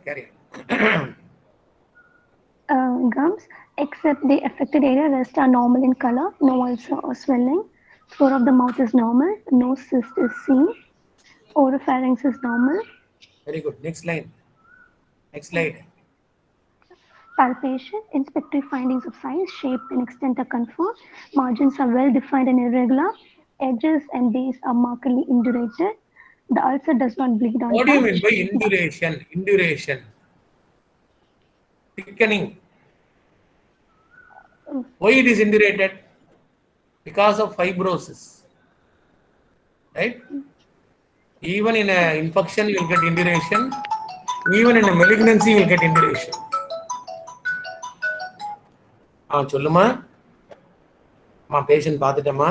B: Gums, except the affected area, rest are normal in color, no ulcer or swelling. Floor of the mouth is normal, no cyst is seen. Oropharynx is normal.
G: Very good. Next line. Next slide.
B: Palpation, inspectory findings of size, shape and extent are confirmed. Margins are well defined and irregular. Edges and base are markedly indurated. The ulcer does not bleed on
G: What do you
B: touch.
G: mean by induration? Induration. Thickening. Why it is indurated? Because of fibrosis. Right? Even in an infection, you will get induration. Even in a malignancy, you will get induration. சொல்லுமா. Patient பார்த்துட்டமா.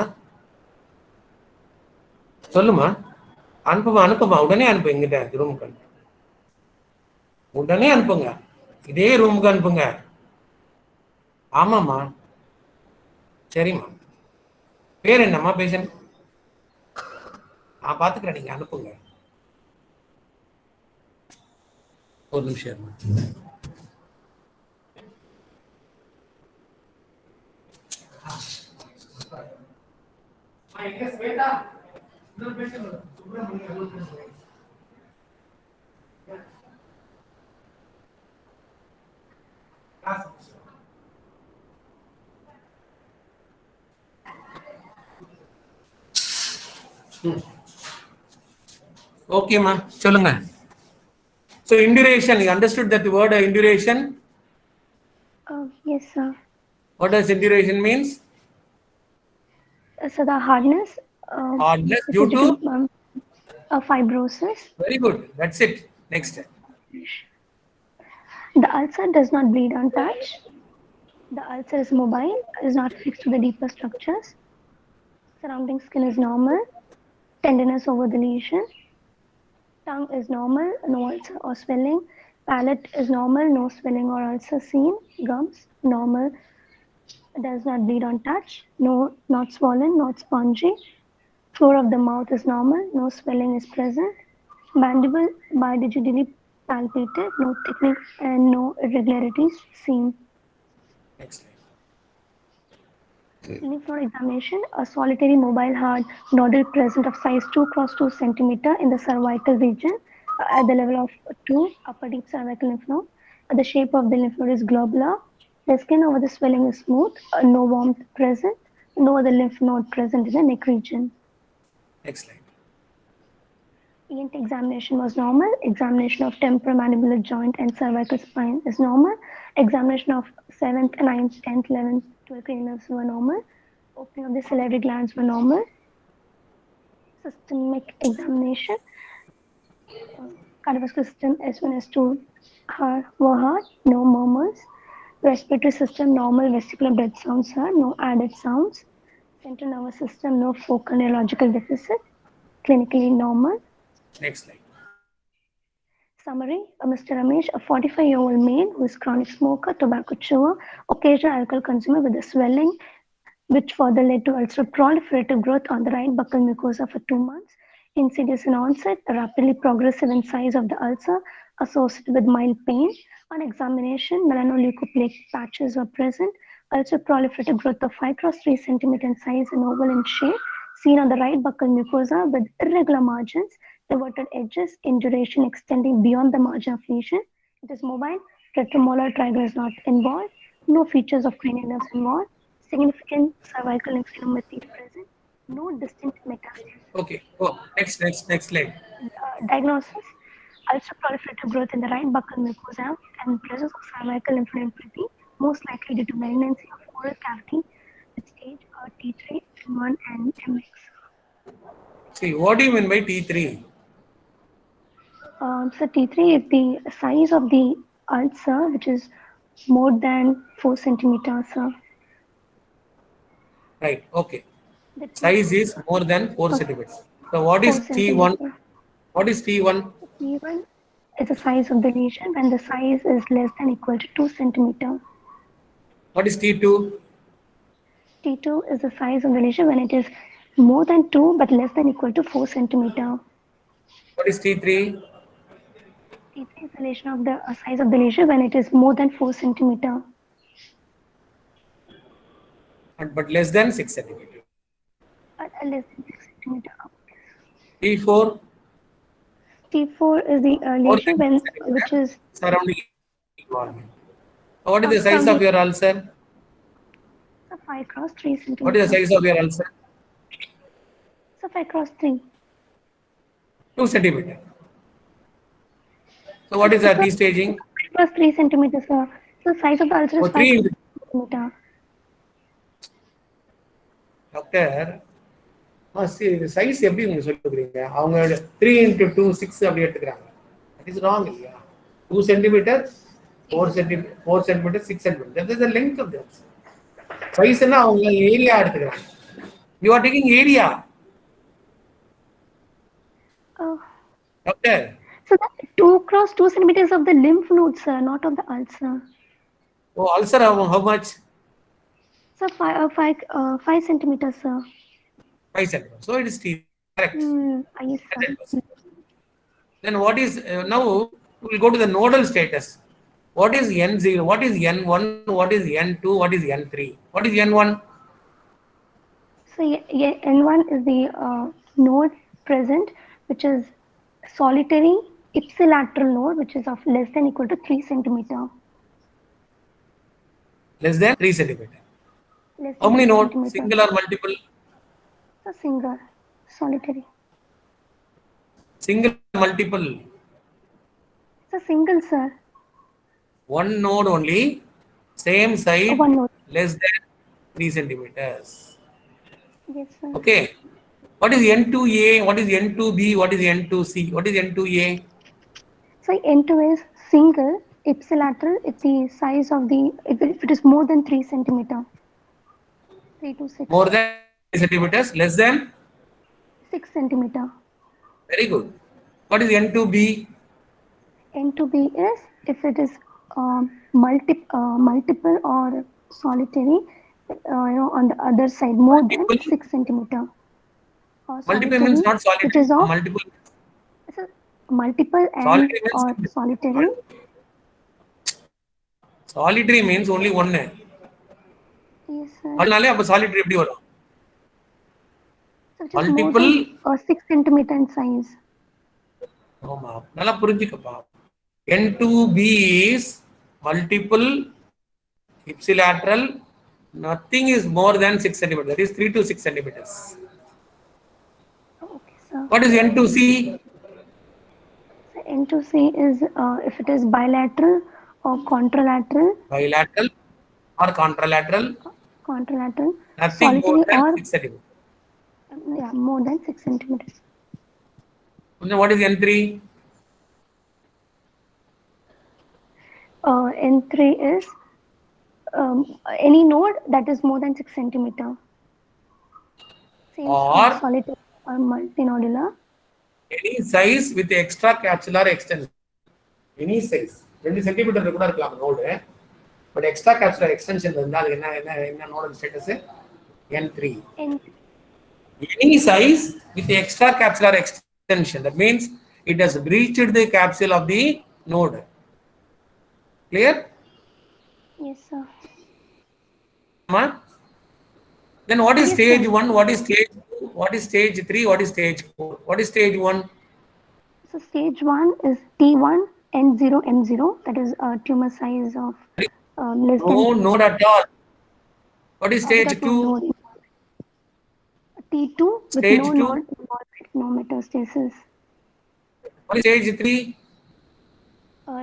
G: சொல்லுமா. அனுப்புமா, உடனே அனுப்பு. எங்கிட்ட ரூமுக்கு அனுப்பு, உடனே அனுப்புங்க. இதே ரூமுக்கு அனுப்புங்க. ஆமாம்மா, சரிம்மா. பேர் என்னம்மா பேஷண்ட்? பார்த்துக்கிறேன், நீங்க அனுப்புங்க. ஒரு நிமிஷம். ஓகேம்மா, சொல்லுங்க. So induration, you understood that word induration?
B: Yes, sir.
G: What does induration means?
B: So the hardness.
G: Hardness due to?
B: Fibrosis.
G: Very good. That's it. Next.
B: The ulcer does not bleed on touch. The ulcer is mobile, is not fixed to the deeper structures. Surrounding skin is normal. Tenderness over the lesion. Tongue is normal, no ulcer or swelling. Palate is normal, no swelling or ulcer seen. Gums, normal, does not bleed on touch. No, not swollen, not spongy. Floor of the mouth is normal, no swelling is present. Mandible bidigitally palpated, no thickening and no irregularities seen.
A: Next slide.
B: Lymph node examination, a solitary mobile hard nodule present of size 2 cross 2 centimeter in the cervical region at the level of 2 upper deep cervical lymph node. The shape of the lymph node is globular. The skin over the swelling is smooth, no warmth present, no other lymph node present in the neck region.
A: Next slide.
B: ENT examination was normal. Examination of temporomandibular joint and cervical spine is normal. Examination of 7th, 9th, 10th, 11th, 12th cranial nerves were normal. Opening of the salivary glands were normal. Systemic examination. Cardiovascular system S1, S2 were hard, no murmurs. Respiratory system normal. Vesicular breath sounds are no added sounds. Central nervous system no focal neurological deficit. Clinically normal.
A: Next slide.
B: Summary, Mr. Ramesh, a 45-year-old male who is chronic smoker, tobacco chewer, occasional alcohol consumer with a swelling, which further led to ulcer proliferative growth on the right buccal mucosa for 2 months. Insidious in onset, rapidly progressive in size of the ulcer, associated with mild pain. On examination, melanoleucoplaque patches were present. Ulcer proliferative growth of 5 cross 3 cm in size and oval in shape, seen on the right buccal mucosa with irregular margins, reverted edges in duration extending beyond the margin of lesion. It is mobile. Retromolar trigger is not involved. No features of cranial nerves involved. Significant cervical lymphadenopathy present. No distinct metastasis.
A: Okay. Oh, next slide.
B: Diagnosis: ulcer proliferative growth in the right buccal mucosa and presence of cervical lymphadenopathy, most likely due to malignancy of oral cavity with stage T3, M1, and MX.
A: See, what do you mean by T3?
B: So T3 is the size of the ulcer, which is more than 4 centimeters.
A: Right. Okay.
B: The
A: Size is more than 4 centimeters. So what is
B: 4
A: T1?
B: centimeters.
A: What is T1?
B: T1 is the size of the lesion when the size is less than equal to 2 centimeters.
A: What is T2?
B: T2 is the size of the lesion when it is more than 2 but less than equal to 4 centimeters.
A: What is T3?
B: T3 is the lesion of the size of the lesion when it is more than 4 centimeters.
A: But less than 6 centimeters.
B: Less than 6 centimeters.
A: T4?
B: T4 is the lesion when, which is
A: surrounding involvement. What is the size of your ulcer?
B: 5 cross 3 centimeters.
A: What is the size of your ulcer?
B: So 5 cross 3.
A: 2 centimeters. So what is the T staging?
B: 5 cross 3 centimeters, sir. So size of the ulcer is 5 centimeters.
A: Doctor, size எப்படி நீங்க சொல்லிருக்கீங்க? அவங்க 3 into 2 6 அப்படி எடுத்துக்கறாங்க. That is wrong இல்லையா? 2 centimeters, 4 centimeters, 6 centimeters. That is the length of the ulcer. Size na அவங்க area எடுத்துக்கறாங்க. You are taking area. Doctor.
B: So that 2 cross 2 centimeters of the lymph nodes, sir, not of the ulcer.
A: Oh, ulcer how much?
B: So 5 centimeters, sir.
A: 5 centimeters. So it is T. Correct.
B: Yes, sir.
A: Then what is now we will go to the nodal status. What is N0? What is N1? What is N2? What is N3? What is N1?
B: So N1 is the node present, which is solitary ipsilateral node, which is of less than equal to 3 centimeters.
A: Less than 3 centimeters. How many nodes? Single or multiple?
B: So single, solitary.
A: Single, multiple.
B: So single, sir.
A: One node only, same side,
B: One node.
A: less than 3 centimeters.
B: Yes, sir.
A: Okay. What is N2A? What is N2B? What is N2C? What is N2A?
B: So N2 is single ipsilateral. It's the size of the, if it is more than 3 centimeters. 3 to 6.
A: More than 3 centimeters, less than
B: 6 centimeters.
A: Very good. What is N2B?
B: N2B is if it is multiple or solitary, on the other side, more than 6 centimeters.
A: Multiple means not solitary.
B: Which is of,
A: multiple.
B: so multiple and
A: Solitary means-
B: or solitary?
A: Solitary means only one.
B: Yes, sir.
A: அதனாலே அப்ப solitary எப்படி வரும்?
B: So it is more
A: Multiple.
B: than 6 centimeter in size.
A: ஆமா, நல்லா புரிஞ்சுக்கப்பா. N2B is multiple ipsilateral. Nothing is more than 6 centimeters. That is 3 to 6 centimeters.
B: Okay, sir.
A: What is N2C?
B: So N2C is if it is bilateral or contralateral.
A: Bilateral or contralateral.
B: Contralateral.
A: Nothing
B: Solitary
A: more than
B: or
A: 6 centimeters.
B: yeah, more than 6 centimeters.
A: And what is N3?
B: N3 is any node that is more than 6 centimeter. Same
A: Or
B: solitary or multinodular.
A: any size with extra capsular extension. Any size. 2 centimeter கூட இருக்கலாம் node. But extra capsular extension இருந்தா அது என்ன nodal status? N3. Any size with extra capsular extension. That means it has breached the capsule of the node. Clear?
B: Yes, sir.
A: Then what is
B: Yes,
A: stage
B: sir.
A: 1? What is stage 2? What is stage 3? What is stage 4? What is stage 1?
B: So stage 1 is T1 N0 M0. That is tumor size of less
A: No
B: than
A: node at all. What is stage
B: that was
A: 2?
B: node. T2 with
A: Stage
B: no
A: 2.
B: node involvement, no metastasis.
A: What is stage 3?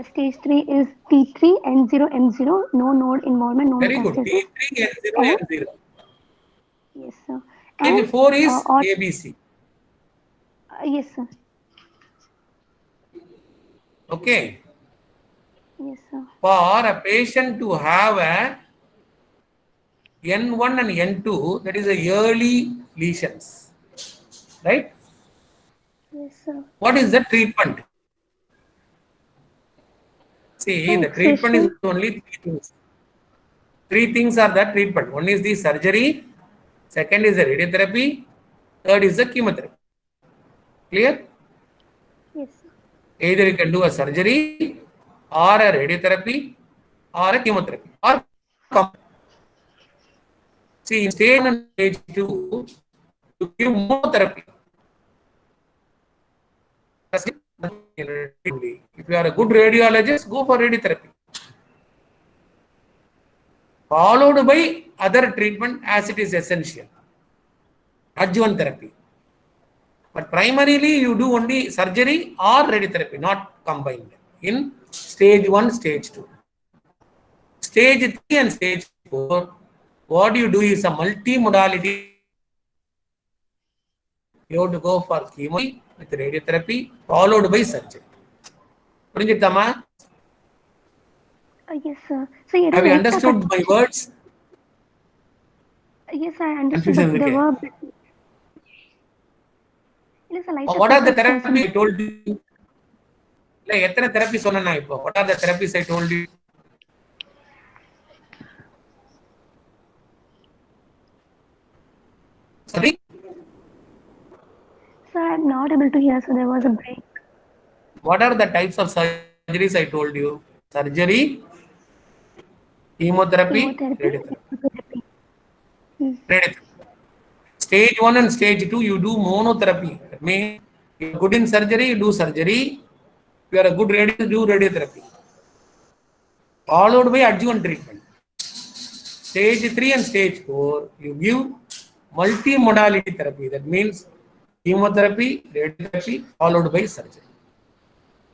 B: Stage 3 is T3 N0 M0. No node involvement, no
A: Very good.
B: metastasis.
A: T3 N0 N0.
B: Yes, sir.
A: Stage 4 is
B: or,
A: ABC.
B: yes, sir.
A: Okay.
B: Yes, sir.
A: For a patient to have a N1 and N2, that is a early lesions, right?
B: Yes, sir.
A: What is the treatment? See, the treatment is only 3 things. 3 things are the treatment. One is the surgery, second is the radiotherapy, third is the chemotherapy. Clear?
B: Yes, sir.
A: Either you can do a surgery or a radiotherapy or a chemotherapy or see, in stage 2, you give more therapy. If you are a good radiologist, go for radiotherapy. Followed by other treatment as it is essential. Adjuvant therapy. But primarily you do only surgery or radiotherapy, not combined. In stage 1, stage 2. Stage 3 and stage 4, what you do is a multi-modality. You have to go for chemo with radiotherapy followed by surgery. Purinjitama?
B: Yes, sir. So it
A: Have
B: is
A: you
B: extra
A: understood my words?
B: Yes, I understood.
A: Confusion
B: But there
A: okay.
B: were it is a light
A: What are the
B: effect
A: therapy I told you? Like, எத்தனை therapy சொன்னேன் நான் இப்போ? What are the therapies I told you? Sorry?
B: Sir, I'm not able to hear, so there was a break.
A: What are the types of surgeries I told you? Surgery, chemotherapy,
B: Chemotherapy,
A: radiotherapy.
B: Yes.
A: Radiotherapy. Stage 1 and stage 2, you do monotherapy. That means if you're good in surgery, you do surgery. If you are a good radiologist, do radiotherapy. Followed by adjuvant treatment. Stage 3 and stage 4, you give multi-modality therapy. That means chemotherapy, radiotherapy, followed by surgery.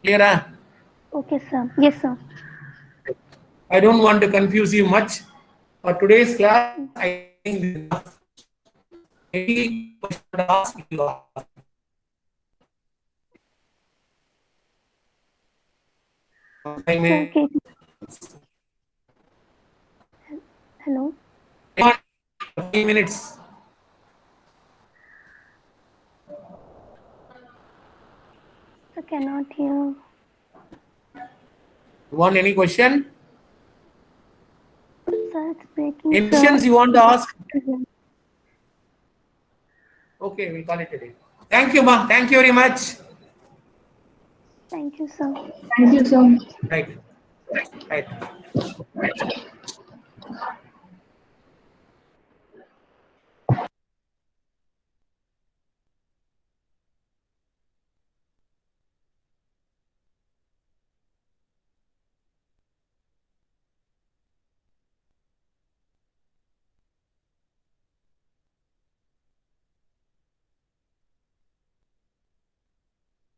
A: Clear?
B: Okay, sir. Yes, sir.
A: I don't want to confuse you much. For today's class, I think this is enough. Any question to ask, you ask.
B: Okay. Hello.
A: 5 minutes.
B: I cannot hear.
A: You want any question?
B: Sir, it's breaking.
A: Any
B: sir.
A: questions you want to ask? Okay, we'll call it a day. Thank you, ma. Thank you very much.
B: Thank you, sir.
D: Thank you, sir.
A: Right.